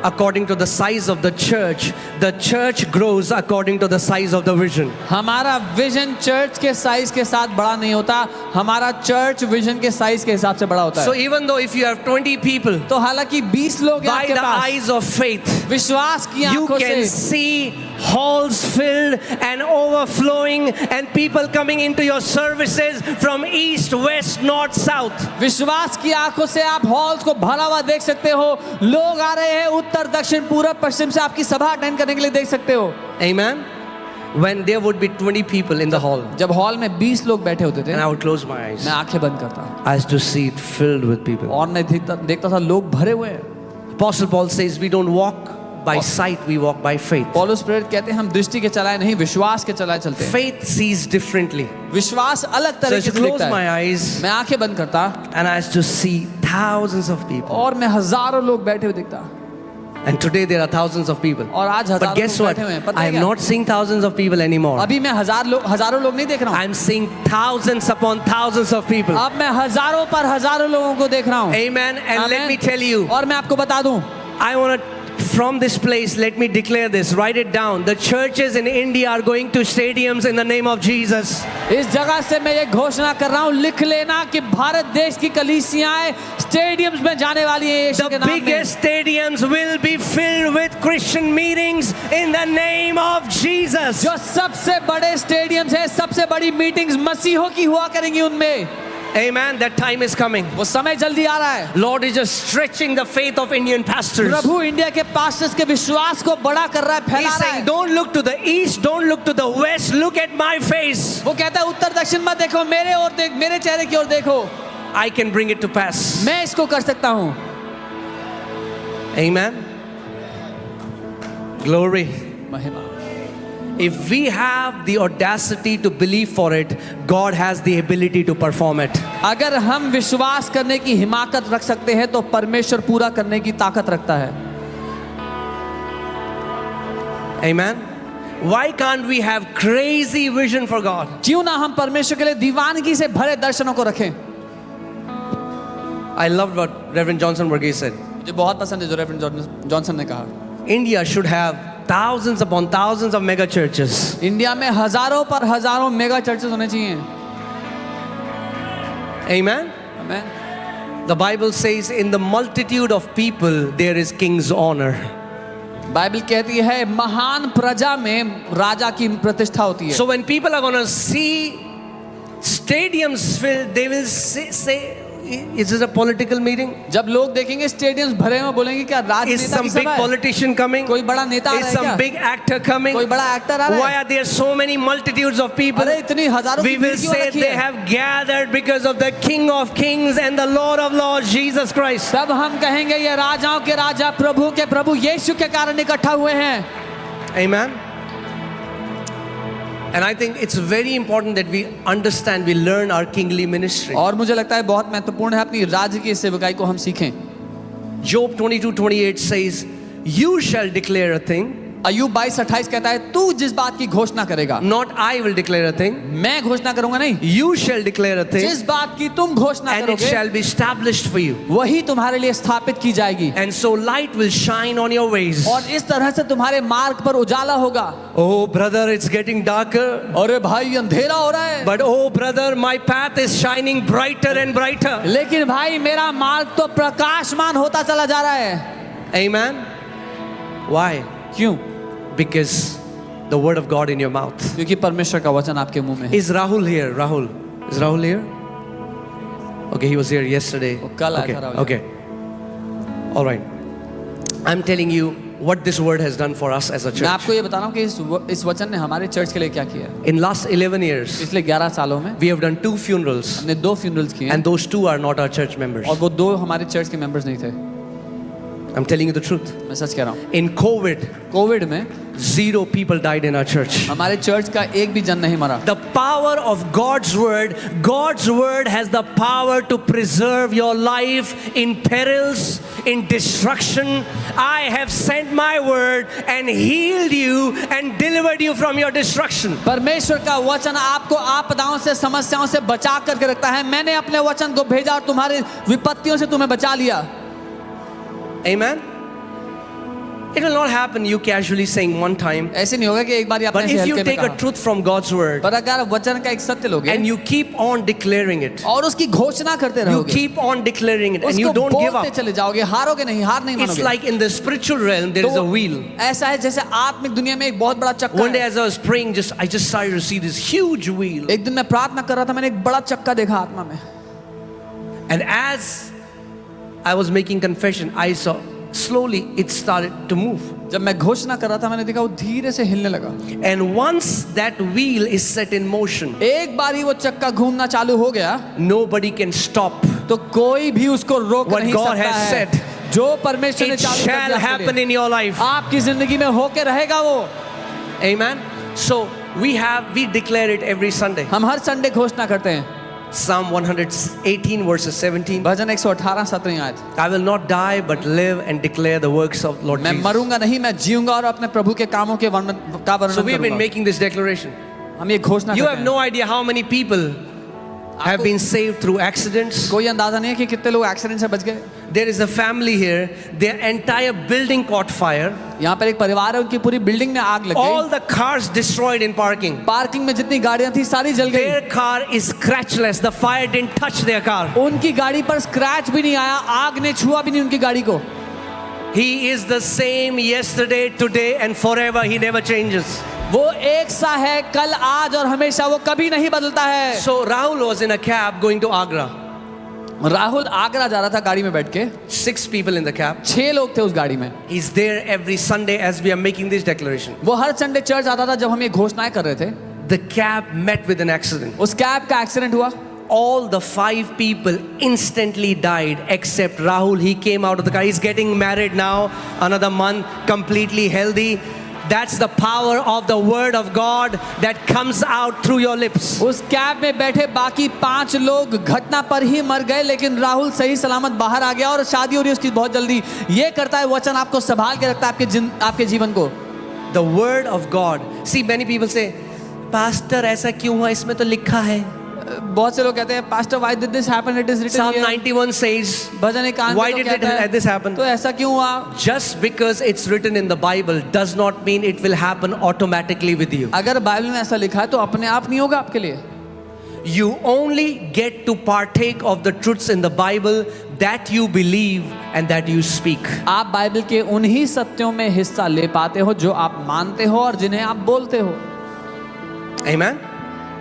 according to the size of the church grows according to the size of the vision. हमारा विजन चर्च के साइज के साथ बड़ा नहीं होता, हमारा चर्च विजन के साइज के हिसाब से बड़ा होता So है। even though if you have 20 people, तो हालांकि 20 लोग हैं by आपके the pass, eyes of faith, विश्वास की you आंखों can से see halls filled and overflowing and people coming into your services from east, west, north, south. विश्वास की आंखों से आप हॉल्स को भरा हुआ देख सकते हो, लोग आ रहे हैं उत्तर दक्षिण पूरब पश्चिम से आपकी सभा अटेंड करने के लिए देख सकते हो। Amen. When there would be 20 people in the hall जब हॉल में 20 लोग बैठे होते थे, and I would close my eyes, मैं आंखें बंद करता I used to see it filled with people. और मैं देखता था लोग भरे हुए हैं। Apostle Paul says we don't walk by sight, we walk by faith. पौलुस प्रेरित कहते हैं हम दृष्टि के चलाए नहीं, विश्वास के चलाए चलते हैं। Faith sees differently. विश्वास अलग So I तरीके used to से close दिखता my है। eyes मैं आंखें बंद करता and I used to see thousands of people. और मैं हजारों लोग बैठे हुए दिखता, And today there are thousands of people. और आज But हजारों guess लोग what? बैठे हुए हैं। पता I है am क्या? not seeing thousands of people anymore. अभी मैं हजारों लोग नहीं देख रहा हूँ, I'm seeing thousands upon thousands of people. अब मैं हजारों पर हजारों लोगों को देख रहा हूँ। Amen. And let Amen. me tell you, और मैं आपको बता दूं, I want to from this place, let me declare this, write it down. The churches in India are going to stadiums in the name of Jesus. इस जगह से मैं ये घोषणा कर रहा हूँ, लिख लेना कि भारत देश की कलीसियाएं स्टेडियम्स में जाने वाली हैं यीशु के The नाम में। biggest stadiums will be filled with Christian meetings in the name of Jesus. जो सबसे बड़े स्टेडियम्स हैं, सबसे बड़ी मीटिंग्स मसीहों की हुआ करेंगी उनमें। Amen. That time is coming. वो समय जल्दी आ रहा है। Lord is just stretching the faith of Indian pastors. Prabhu India के पास्टर्स के विश्वास को बड़ा कर रहा है, फैला He's रहा saying, है। don't look to the east, don't look to the west, look at my face. वो कहता है उत्तर दक्षिण मत देखो, मेरे ओर देख, मेरे चेहरे की ओर देखो, I can bring it to pass. मैं इसको कर सकता हूँ। Amen. Glory. महिमा। If we have the audacity to believe for it, God has the ability to perform it. अगर हम विश्वास करने की हिमाकत रख सकते हैं तो परमेश्वर पूरा करने की ताकत रखता है। Amen. Why can't we have crazy vision for God? क्यों ना हम परमेश्वर के लिए दीवानगी से भरे दर्शनों को रखें। I loved what Reverend Johnson Verghese said. मुझे बहुत पसंद है जो रेवरेंड जॉनसन ने कहा। India should have thousands upon thousands of mega churches. India में हजारों पर हजारों मेगा चर्चेस होने चाहिए। Amen. आमीन। The Bible says, in the multitude of people, there is king's honor. Bible कहती है महान प्रजा में राजा की प्रतिष्ठा होती है। So when people are going to see stadiums filled, they will say, is this a political meeting? जब लोग देखेंगे स्टेडियम्स भरे में बोलेंगे क्या Is राजनेता some की big सभा है? politician coming? कोई बड़ा नेता आ Is रहा है some क्या? big actor coming? कोई बड़ा एक्टर आ रहा Why है? are there so many multitudes of people? अरे इतनी हजारों We की will भीड़ क्यों say रखी they है? have gathered because of the King of Kings and the Lord of Lords, Jesus Christ. तब हम कहेंगे ये राजाओं के राजा प्रभु के प्रभु यीशु के कारण इकट्ठा हुए हैं। Amen. And I think it's very important that we understand, we learn our kingly ministry. और मुझे लगता है बहुत महत्वपूर्ण है अपनी राज्य की सेवकाई को हम सीखें। Job 22:28 says, you shall declare a thing. अय्यूब 22:28 कहता है तू जिस बात की घोषणा करेगा, Not I will declare a thing. मैं घोषणा करूंगा नहीं, You shall declare a thing, जिस बात की तुम घोषणा and it करोगे shall be established for you. वही तुम्हारे लिए स्थापित की जाएगी And so light will shine on your ways. और इस तरह से तुम्हारे मार्ग पर उजाला होगा। Oh brother, it's getting darker. अरे भाई अंधेरा हो रहा है, But oh brother, my path is shining brighter and brighter. लेकिन भाई मेरा मार्ग तो प्रकाशमान होता चला जा रहा है। Amen. Why? क्यों? Because the word of God in your mouth. क्योंकि परमेश्वर का वचन आपके मुंह में है। Is Rahul here? Rahul. Is Rahul here? Okay, he was here yesterday. वो कल आया Okay. था Rahul. Okay. All right. I'm telling you what this word has done for us as a मैं church. आपको ये बता रहा हूँ कि इस वचन ने हमारे चर्च के लिए क्या किया है। In last 11 years, पिछले 11 सालों में we have done 2 funerals, हमने 2 फ्यूनरल्स किए हैं and those 2 are not our church members. और वो 2 हमारे चर्च के मेंबर्स नहीं थे। I'm telling you the truth. मैं सच कह रहा हूँ। In COVID, कोविड में 0 people died in our church. हमारे चर्च का एक भी जन नहीं मरा। The power of God's word has the power to preserve your life in perils, in destruction. I have sent my word and healed you and delivered you from your destruction. परमेश्वर का वचन आपको आपदाओं से समस्याओं से बचा करके रखता है। मैंने अपने वचन को भेजा और तुम्हारी विपत्तियों से तुम्हें बचा लिया। Amen. It will not happen you casually saying one time. ऐसे नहीं होगा कि एक बार But आपने if ऐसे you हल्के में take a कहा। truth from God's word पर अगर वचन का एक सत्य लोगे and you keep on declaring it, और उसकी घोषणा करते you रहोगे, keep on declaring it and उसको you don't give बोलते up. चले जाओगे, हारोगे नहीं, हार नहीं It's मानोगे। like in the spiritual realm there is a wheel. ऐसा है जैसे आत्मिक दुनिया में एक बहुत बड़ा चक्का One day है। as I was praying, I just started to see this huge wheel. एक दिन मैं प्रार्थना कर रहा था, मैंने एक बड़ा चक्का देखा आत्मा में। And as I was making confession, I saw slowly it started to move. जब मैं घोषणा कर रहा था मैंने देखा वो धीरे से हिलने लगा। And once that wheel is set in motion, एक बार ही वो चक्का घूमना चालू हो गया nobody can stop. तो कोई भी उसको रोक What नहीं God सकता has है। said, जो परमेश्वर ने It चालू कर shall दिया आपके happen लिए, in your life. आपकी जिंदगी में होके रहेगा वो। Amen. So we declare it every Sunday. हम हर संडे घोषणा करते हैं। Psalm 118 verses 17. भजन 118 17 आयत। I will not die but live and declare the works of Lord मैं Jesus. मरूंगा नहीं, मैं जीऊंगा और अपने प्रभु के कामों के वर्णन का So वर्णन we've been करूंगा। making this declaration. हम ये घोषणा You करते have हैं। no idea how many people have been saved through accidents. कोई अंदाजा नहीं है कि कितने लोग एक्सीडेंट से बच गए। There is a family here, their entire building caught fire. यहाँ पर एक परिवार है, उनकी पूरी बिल्डिंग में आग लग All गई। the cars destroyed in parking. Parking में जितनी गाड़ियां थी सारी जल गई। Their car is scratchless. The fire didn't touch their car. उनकी गाड़ी पर स्क्रैच भी नहीं आया, आग ने छुआ भी नहीं उनकी गाड़ी को। He is the same yesterday, today and forever. He never changes. वो एक सा है कल आज और हमेशा, वो कभी नहीं बदलता है। So Rahul was in a cab going to Agra. Rahul Agra जा रहा था गाड़ी में बैठ के, 6 people in the cab. 6 लोग थे उस गाड़ी में। He's there every Sunday as we are making this declaration. वो हर संडे चर्च आता था जब हम ये घोषणाएं कर रहे थे। The cab met with an accident. उस कैब का एक्सीडेंट हुआ, All the 5 people instantly died except Rahul. He came out of the car. He's getting married now, another month, completely healthy. That's the power of the word of God that comes out through your lips. उस cab में बैठे बाकी 5 लोग घटना पर ही मर गए, लेकिन राहुल सही सलामत बाहर आ गया और शादी हो रही है उसकी बहुत जल्दी। ये करता है वचन, आपको संभाल के रखता है आपके जीवन को। The word of God. See, many people say, Pastor, ऐसा क्यों हुआ? इसमें तो लिखा है. बहुत से लोग कहते हैं, pastor why did this happen? It is written Psalm here. 91 says, bhajan 91 why तो did कहता है, this happen? तो ऐसा क्यों हुआ? Just because it's written in the Bible does not mean it will happen automatically with you. अगर Bible में ऐसा लिखा है तो अपने आप नहीं होगा आपके लिए। You only get to partake of the truths in the Bible that you believe and that you speak. आप बाइबल के उन्हीं सत्यों में हिस्सा ले पाते हो जो आप मानते हो और जिन्हें आप बोलते हो। Amen?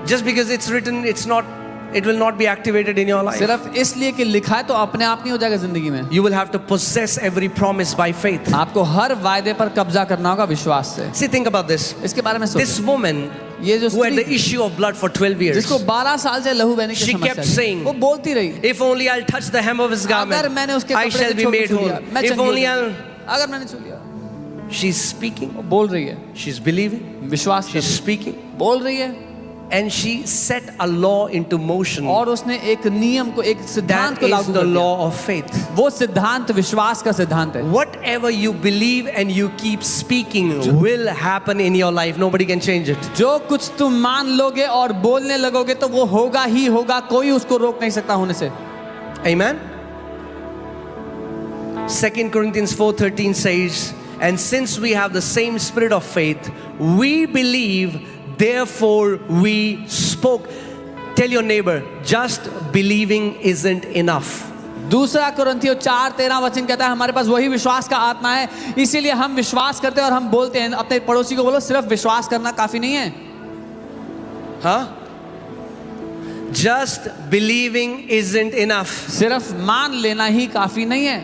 Just because it's written, it will not be activated in your life. सिर्फ इसलिए कि लिखा है तो अपने आप नहीं हो जाएगा जिंदगी में। You will have to possess every promise by faith. आपको हर वायदे पर कब्जा करना होगा विश्वास से। See, think about this. इसके बारे में This सोचो। woman ये जो who had the स्त्री issue of blood for 12 years, जिसको 12 साल से लहू बहने की She समस्या kept थी, saying, वो बोलती रही, if only I'll touch the hem of his अगर garment, मैंने उसके I कपड़े shall के be छोर made को छू whole. लिया, मैं If चंगी हो only जाऊंगी। I'll... अगर मैंने छू लिया। She's speaking, वो बोल रही है, she's believing, विश्वास कर she's रही है, speaking, बोल रही है, and she set a law into motion. और उसने एक नियम को, एक सिद्धांत That को is लागू the कर दिया। law of faith. वो सिद्धांत विश्वास का सिद्धांत है। Whatever you believe and you keep speaking will happen in your life. Nobody can change it. जो कुछ तुम मान लोगे और बोलने लगोगे तो वो होगा ही होगा, कोई उसको रोक नहीं सकता होने से। Amen? 2 Corinthians 4:13 says, and since we have the same spirit of faith, we believe, therefore we spoke. Tell your neighbor, just believing isn't enough. दूसरा कुरिन्थियों 4:13 वचन कहता है, हमारे पास वही विश्वास का आत्मा है, इसीलिए हम विश्वास करते हैं और हम बोलते हैं। अपने पड़ोसी को बोलो, सिर्फ विश्वास करना काफी नहीं है। Huh? Just believing isn't enough. सिर्फ मान लेना ही काफी नहीं है।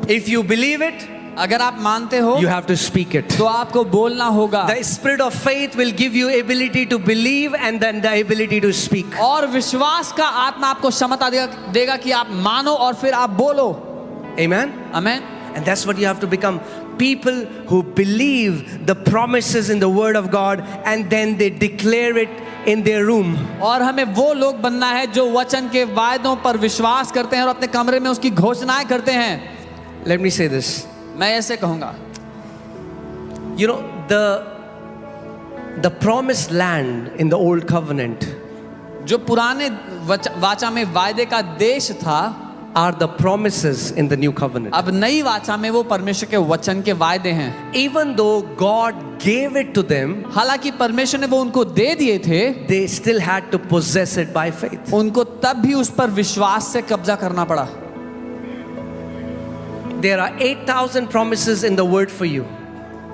If you believe it, अगर आप मानते हो you have to speak it. तो आपको बोलना होगा। The spirit of faith will give you ability to believe and then the ability to speak. और विश्वास का आत्मा आपको क्षमता देगा कि आप मानो और फिर आप बोलो। Amen? Amen. And that's what you have to become. People who believe the promises in the word of God and then they declare it in their room. और हमें वो लोग बनना है जो वचन के वायदों पर विश्वास करते हैं और अपने कमरे में उसकी घोषणाएं करते हैं। Let me say this. मैं ऐसे कहूंगा, You know, the promised land in the old covenant जो पुराने वाचा में वायदे का देश था, are the promises in the new covenant. अब नई वाचा में वो परमेश्वर के वचन के वायदे हैं। Even though God gave it to them, हालांकि परमेश्वर ने वो उनको दे दिए थे, they still had to possess it by faith. उनको तब भी उस पर विश्वास से कब्जा करना पड़ा। There are 8,000 promises in the word for you,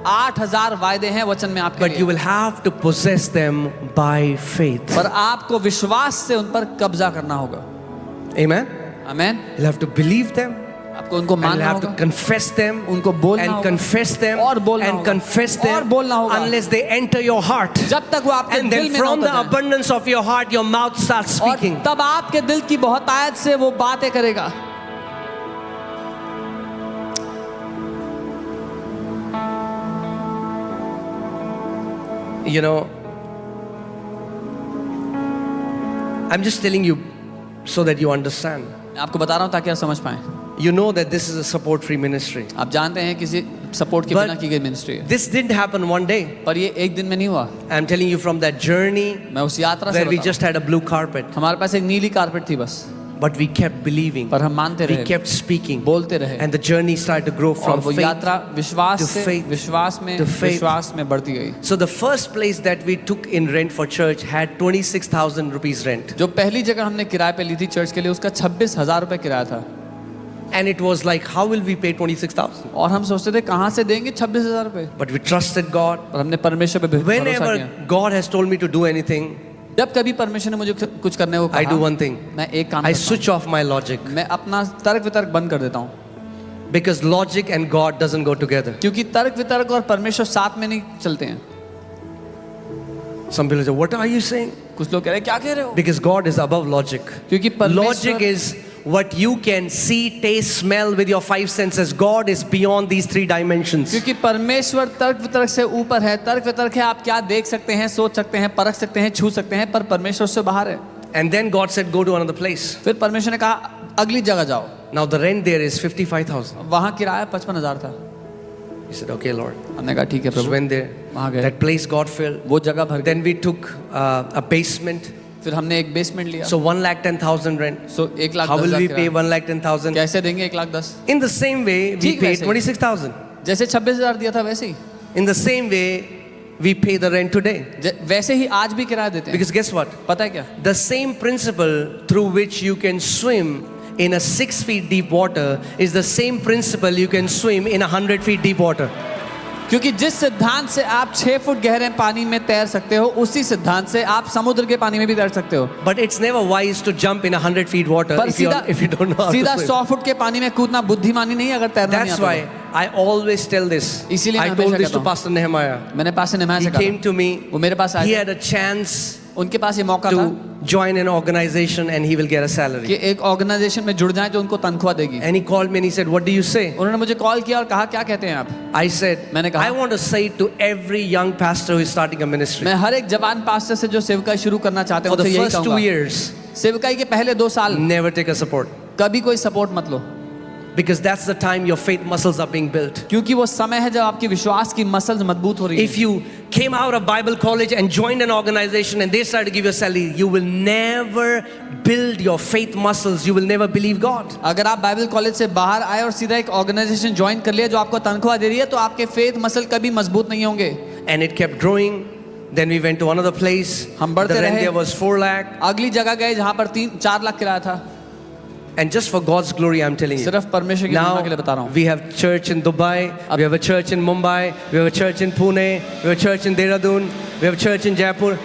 8,000 वायदे हैं वचन में आपके but you लिए, will have to possess them by faith. पर आपको विश्वास से उन पर कब्जा करना होगा। Amen? Amen. You'll have to believe them, आपको उनको and you'll मानना have to होगा, confess them, उनको बोलना and होगा, confess them, और बोलना and होगा, confess और them, बोलना होगा, unless they enter your heart. जब तक वो आपके And दिल then में ना from उतर the जाए। abundance of your heart, your mouth starts और speaking. तब आपके दिल की बहुतायत से वो बातें करेगा। You know, I'm just telling you so that you understand. मैं आपको बता रहा हूँ ताकि आप समझ पाएं। You know that this is a support-free ministry. आप जानते हैं किसी सपोर्ट के But बिना की गई मिनिस्ट्री है, This didn't happen one day. पर ये एक दिन में नहीं हुआ। I'm telling you from that journey मैं उस यात्रा से where we बता रहा just had a blue carpet. हूँ। हमारे पास एक नीली कारपेट थी बस। But we kept believing. पर हम मानते We रहे, kept speaking. बोलते रहे, And the journey started to grow और from वो faith. यात्रा विश्वास to से faith, विश्वास में to faith. विश्वास में बढ़ती गई। So the first place that we took in rent for church had 26,000 rupees rent. जो पहली जगह हमने किराए पे ली थी चर्च के लिए, उसका 26,000 रुपए किराया था। And it was like, how will we pay 26,000? और हम सोचते थे कहाँ से देंगे 26,000 रुपए, But we trusted God. और हमने परमेश्वर पे भरोसा किया। Whenever God has told me to do anything, जब कभी परमेश्वर ने मुझे कुछ करने को I do कहा, one thing. मैं एक काम I करता switch off my logic. हूँ, मैं अपना तर्क वितर्क बंद कर देता हूँ, Because logic and God doesn't go together. क्योंकि तर्क वितर्क और परमेश्वर साथ में नहीं चलते हैं। Some people say, what are you saying? कुछ लोग कह रहे हैं क्या कह रहे हो, Because God is above logic. क्योंकि Logic परमेश्वर is what you can see, taste, smell with your five senses. God is beyond these three dimensions. क्योंकि परमेश्वर तर्क वितर्क से ऊपर है। तर्क वितर्क है आप क्या देख सकते हैं, सोच सकते हैं, परख सकते हैं, छू सकते हैं, पर परमेश्वर से बाहर है। And then God said, go to another place. फिर परमेश्वर ने कहा अगली जगह जाओ। Now the rent there is 55,000. वहाँ किराया 55,000 था। He said, okay, Lord. हमने कहा ठीक है Just प्रभु। went there. वहाँ गए, That place got filled. वो जगह भर गई। Then we took a basement. फिर हमने एक बेसमेंट लिया। So 1,10,000 rent. So 1,10,000 How will we किराया। pay 1,10,000? कैसे देंगे 1,10,000? In the same way, we ठीक paid वैसे। 26,000. जैसे 26,000 दिया था वैसे ही, In the same way, we pay the rent today. वैसे ही आज भी किराया देते हैं। Because guess what? पता है क्या, The same principle through which you can swim in a 6 feet deep water is the same principle you can swim in 100 feet deep water. क्योंकि जिस सिद्धांत से आप 6 फुट गहरे पानी में तैर सकते हो, उसी सिद्धांत से आप समुद्र के पानी में भी तैर सकते हो। But it's never wise to jump in 100 feet water पर if you don't know how सीधा to swim. 100 फुट के पानी में कूदना बुद्धिमानी नहीं है अगर तैरना नहीं That's आता why I always tell this. इसीलिए I मैं told हमेशा this to कहता हूँ। Pastor Nehemiah. तो। मैंने पास से निमाया He से कहा, came to me. वो मेरे पास He आया, had a chance उनके पास ये मौका था to join an organization and he will get a कि salary. एक ऑर्गेनाइजेशन में जुड़ जाए तो उनको तनख्वाह देगी। And he called me and he said, what do you say? उन्होंने मुझे कॉल किया और कहा क्या कहते हैं आप। I said, मैंने कहा, I want to say it to every young pastor who is starting a ministry. मैं हर एक जवान पास्टर से जो सेवकाई शुरू करना चाहते हैं For the उनसे यही first 2 कहूंगा, years, सेवकाई के पहले 2 साल never take a support. कभी कोई सपोर्ट मत लो, Because that's the time your faith muscles are being built. क्योंकि वो समय है जब आपकी विश्वास की मसल्स मजबूत हो रही If है। you came out of Bible college and joined an organization and they started to give you a salary, you will never build your faith muscles. You will never believe God. अगर आप Bible college से बाहर आए और सीधा एक organisation join कर लिया जो आपको तनख्वाह दे रही है, तो आपके फेथ मसल कभी मजबूत नहीं होंगे। And it kept growing. Then we went to another place. हम The बढ़ते rent रहे। there was 4 lakh. अगली जगह गए जहाँ पर 3-4 लाख किराया था। And just for God's glory, I'm telling you. सिर्फ परमेश्वर की महिमा Now के लिए बता रहा हूँ। we have church in Dubai, we have a church in Mumbai, we have a church in Pune, we have a church in Dehradun, we have a church in Jaipur.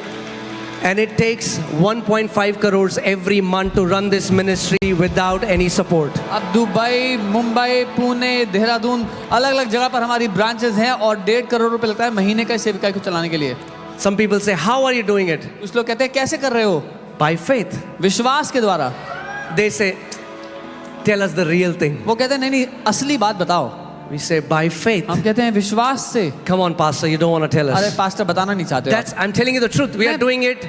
And it takes 1.5 crores every month to run this ministry without any support. अब Dubai, Mumbai, Pune, Dehradun अलग अलग जगह पर हमारी branches हैं और 1.5 करोड़ रुपए लगता है महीने का सेविकाई को चलाने के लिए। Some people say, how are you doing it? कुछ लोग कहते हैं कैसे कर रहे हो? By faith. विश्वास के द्वारा। They say, tell us the real thing. वो कहते हैं नहीं नहीं असली बात बताओ। We say, by faith. हम कहते हैं विश्वास से। Come on, Pastor, you don't want to tell अरे us. पास्टर बताना नहीं चाहते हो। I'm telling you the truth. We are मैं- doing it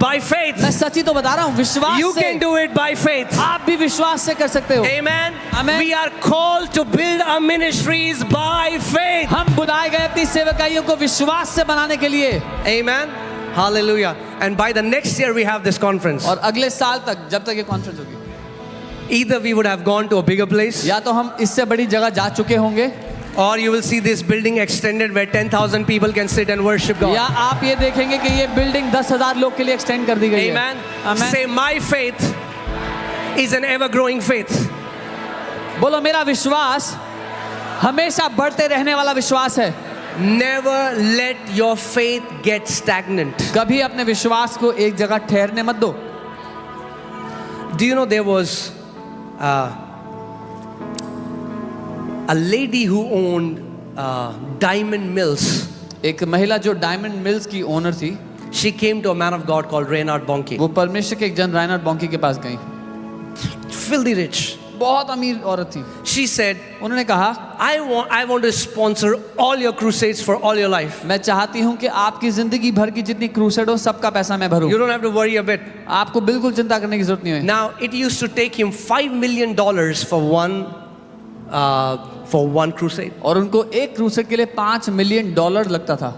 by faith. मैं सच्ची तो बता रहा हूँ, विश्वास You से। can do it by faith. आप भी विश्वास से कर सकते हो। Amen. Amen. We are called to build our ministries by faith. हम बुलाए गए अपनी सेवकाइयों को विश्वास से बनाने के लिए। Amen. Hallelujah. And by the next year we have this conference. और अगले साल तक जब तक ये कॉन्फ्रेंस होगी, Either we would have gone to a bigger place, या तो हम इससे बड़ी जगह जा चुके होंगे, or you will see this building extended where 10,000 people can sit and worship God. या आप ये देखेंगे कि ये बिल्डिंग 10,000 लोग के लिए एक्सटेंड कर दी गई है। Amen. Amen. Say, my faith is an ever-growing faith. बोलो मेरा विश्वास हमेशा बढ़ते रहने वाला विश्वास है। Never let your faith get stagnant. कभी अपने विश्वास को एक जगह ठहरने मत दो। Do you know there was a lady who owned diamond mills? एक महिला जो डायमंड मिल्स की ओनर थी, She came to a man of God called Reinhard Bonnke. वो परमेश्वर के एक जन राइनर्ड बॉन्की के पास गई। Filthy rich. बहुत अमीर औरत थी। She said, उन्होंने कहा I want to sponsor all your crusades for all your life. मैं चाहती हूँ कि आपकी जिंदगी भर की जितनी क्रूसेड हो सबका पैसा मैं भरूं। You don't have to worry a bit. आपको बिल्कुल चिंता करने की जरूरत नहीं है। Now, it used to take him $5 million for one crusade. और उनको एक क्रूसेड के लिए $5 मिलियन लगता था।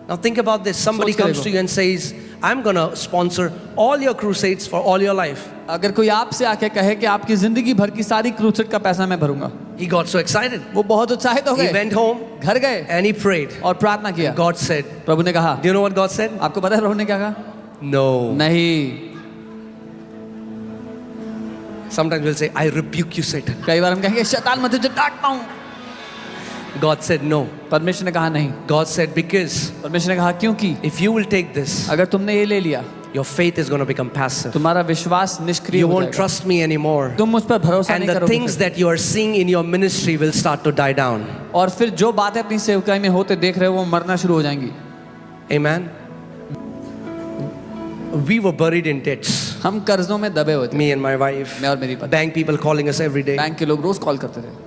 Now think about this. Somebody सोच कर comes देखो। to you and says, I'm going to sponsor all your crusades for all your life. अगर कोई आपसे आके कहे कि आपकी जिंदगी भर की सारी क्रूसेड का पैसा मैं भरूंगा, He got so excited. वो बहुत उत्साहित हो He गए, went home घर गए and he prayed. और प्रार्थना किया। God said, प्रभु ने कहा, do you know what God said? आपको पता है प्रभु ने क्या कहा? No. नहीं। Sometimes we'll say, I rebuke you, Satan. कई बार हम कहेंगे शैतान मैं तुझे डांटता हूँ। God said, no. परमेश्वर ने कहा नहीं। God said, because परमेश्वर ने कहा क्योंकि if you will take this, अगर तुमने ये ले लिया, your faith is going to become passive. तुम्हारा विश्वास निष्क्रिय You हो won't जाएगा। trust me anymore. तुम मुझ पर भरोसा And नहीं the करोगे things फिर। that you are seeing in your ministry will start to die down. और फिर जो बातें अपनी सेवकाई में होते देख रहे हो वो मरना शुरू हो जाएंगी। Amen. We were buried in debts. हम कर्जों में दबे हुए थे, Me and my wife. मैं और मेरी पत्नी। Bank people calling us every day. Bank के लोग रोज कॉल करते थे,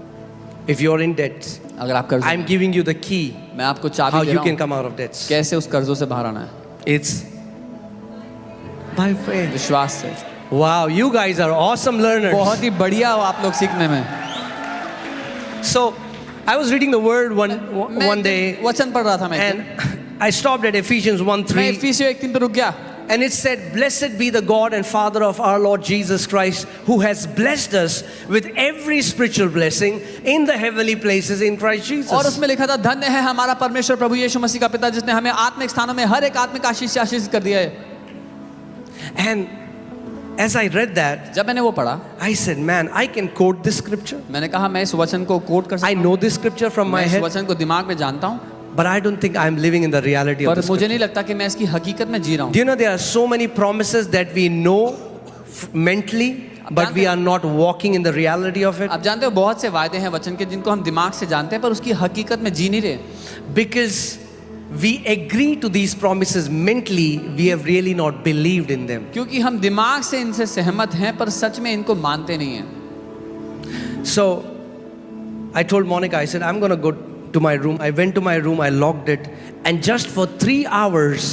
If you're in debt, अगर आप कर्ज I'm giving you the key मैं आपको how चाबी दे you रहा can हूँ come out of debts. कैसे उस कर्जों से बाहर आना है, It's by faith. विश्वास से। Wow, you guys are awesome learners. बहुत ही बढ़िया हो आप लोग सीखने में। So, I was reading the word one मैं day, वचन पढ़ रहा था मैं, and I stopped at Ephesians मैं 1:3, इफिसियों 1:3 पे रुक गया। and it said, "Blessed be the God and Father of our Lord Jesus Christ, who has blessed us with every spiritual blessing in the heavenly places in Christ Jesus." और उसमें लिखा था धन्य है हमारा परमेश्वर प्रभु यीशु मसीह का पिता जिसने हमें आत्मिक स्थानों में हर एक आत्मिक आशीष से आशीष कर दिया है। And as I read that, जब मैंने वो पढ़ा, I said, "Man, I can quote this scripture. मैंने कहा मैं इस वचन को कोट कर I सकता know this scripture from हूँ, my मैं इस head, वचन को दिमाग में जानता हूँ, but I don't think I'm living in the reality of पर this मुझे scripture." नहीं लगता कि मैं इसकी हकीकत में जी रहा हूँ। Do you know there are so many promises that we know mentally, but we are not walking in the reality of it? आप जानते हो बहुत से वायदे हैं वचन के जिनको हम दिमाग से जानते हैं पर उसकी हकीकत में जी नहीं रहे, Because we agree to these promises mentally, we have really not believed in them. क्योंकि हम दिमाग से इनसे सहमत हैं पर सच में इनको मानते नहीं हैं। So I told Monica, I said, I'm going to go to my room. I went to my room, I locked it, and just for 3 hours,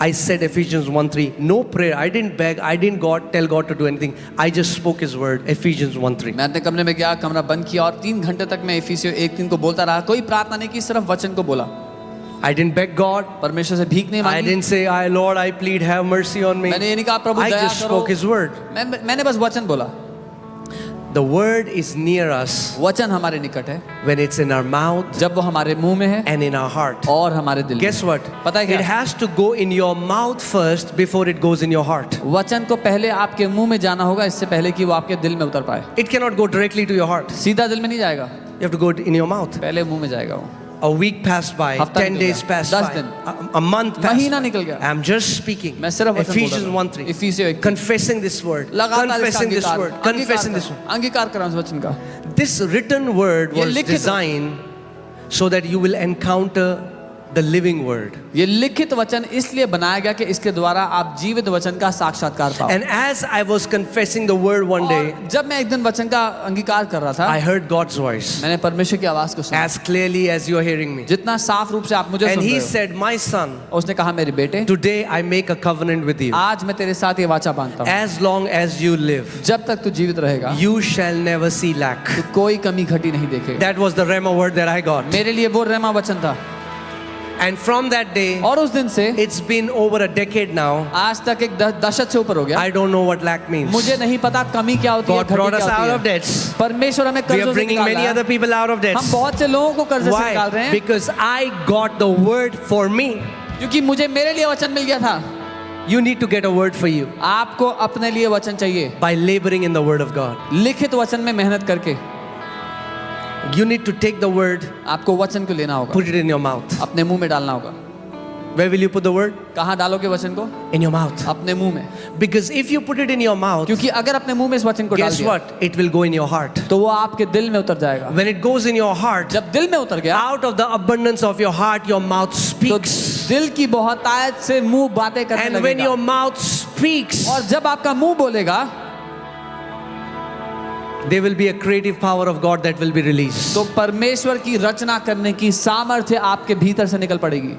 I said Ephesians 1:3. No prayer. I didn't beg. I didn't tell God to do anything. I just spoke His word. Ephesians 1:3. मैं अपने कमरे में गया, कमरा बंद किया और 3 घंटे तक मैं इफिसियों 1:3 को बोलता रहा, कोई प्रार्थना नहीं की, सिर्फ वचन को बोला। I didn't beg God. परमेश्वर से भीख नहीं I मांगी, didn't say, Lord, I plead, have mercy on me. मैंने ये नहीं कहा प्रभु I दया just करो, spoke His word. मैंने बस वचन बोला। The word is near us वचन हमारे निकट है when it's in our mouth जब वो हमारे मुंह में है and in our heart. और हमारे दिल में। Guess what? पता है It क्या? has to go in your mouth first before it goes in your heart. वचन को पहले आपके मुंह में जाना होगा इससे पहले कि वो आपके दिल में उतर पाए। It cannot go directly to your heart. सीधा दिल में नहीं जाएगा, You have to go in your mouth. पहले मुंह में जाएगा वो। A week passed by, हफ्ता 10 निकल days गया, passed 10 by, दिन, a month passed महीना by. निकल गया। I'm just speaking. मैं सिर्फ वचन बोल Ephesians रहा था। 1:3. इफिसियों 1:3 Confessing this word. लगातार इसका Confessing this अंगीकार- word. Confessing this word. अंगीकार करा उस वचन का। This written word ये was लिखित- designed so that you will encounter the living word. ये लिखित वचन इसलिए बनाया गया कि इसके द्वारा आप जीवित वचन का साक्षात्कार पाओ। And as I was confessing the word one day, और जब मैं एक दिन वचन का अंगीकार कर रहा था, I heard God's voice मैंने परमेश्वर की आवाज को सुना, as clearly as you are hearing me. जितना साफ रूप से आप मुझे And सुन He रहे हो। said, "My son, उसने कहा मेरे बेटे, today I make a covenant with you. आज मैं तेरे साथ ये वाचा बांधता हूँ, As long as you live, जब तक तू जीवित रहेगा you shall never see lack." तू कोई कमी घटी नहीं देखेगा। That was the Rhema word that I got. मेरे लिए वो रेमा वचन था। And from that day, और उस दिन से it's been over a decade now. आज तक एक दशक से ऊपर हो गया। I don't know what lack means. मुझे नहीं पता कमी क्या होती है, God घटी brought us क्या out of होती है। debts. परमेश्वर हमें We कर्जों are से bringing निकाल many रहा है। other people out of हम debts. बहुत से लोगों को कर्ज से निकाल Why? रहे हैं Because I got the word for me. क्योंकि मुझे मेरे लिए वचन मिल गया था। You need to get a word for you आपको अपने लिए वचन चाहिए, by laboring in the word of God. लिखित वचन में मेहनत करके। You need to take the word, आपको वचन को लेना होगा, put it in your mouth. अपने मुंह में डालना होगा। Where will you put the word? कहाँ डालोगे वचन को? In your mouth. अपने मुंह में। Because if you put it in your mouth, क्योंकि अगर अपने मुंह में इस वचन को डाल guess दिया what? It will go in your heart. तो वो आपके दिल में उतर जाएगा। When it goes in your heart, जब दिल में उतर गया out of the abundance of your heart, your mouth तो speaks. दिल की बहुतायत से मुंह बातें करने And when लगेगा। your mouth speaks, और जब आपका मुंह बोलेगा there will be a creative power of God that will be released. तो परमेश्वर की रचना करने की सामर्थ्य आपके भीतर से निकल पड़ेगी।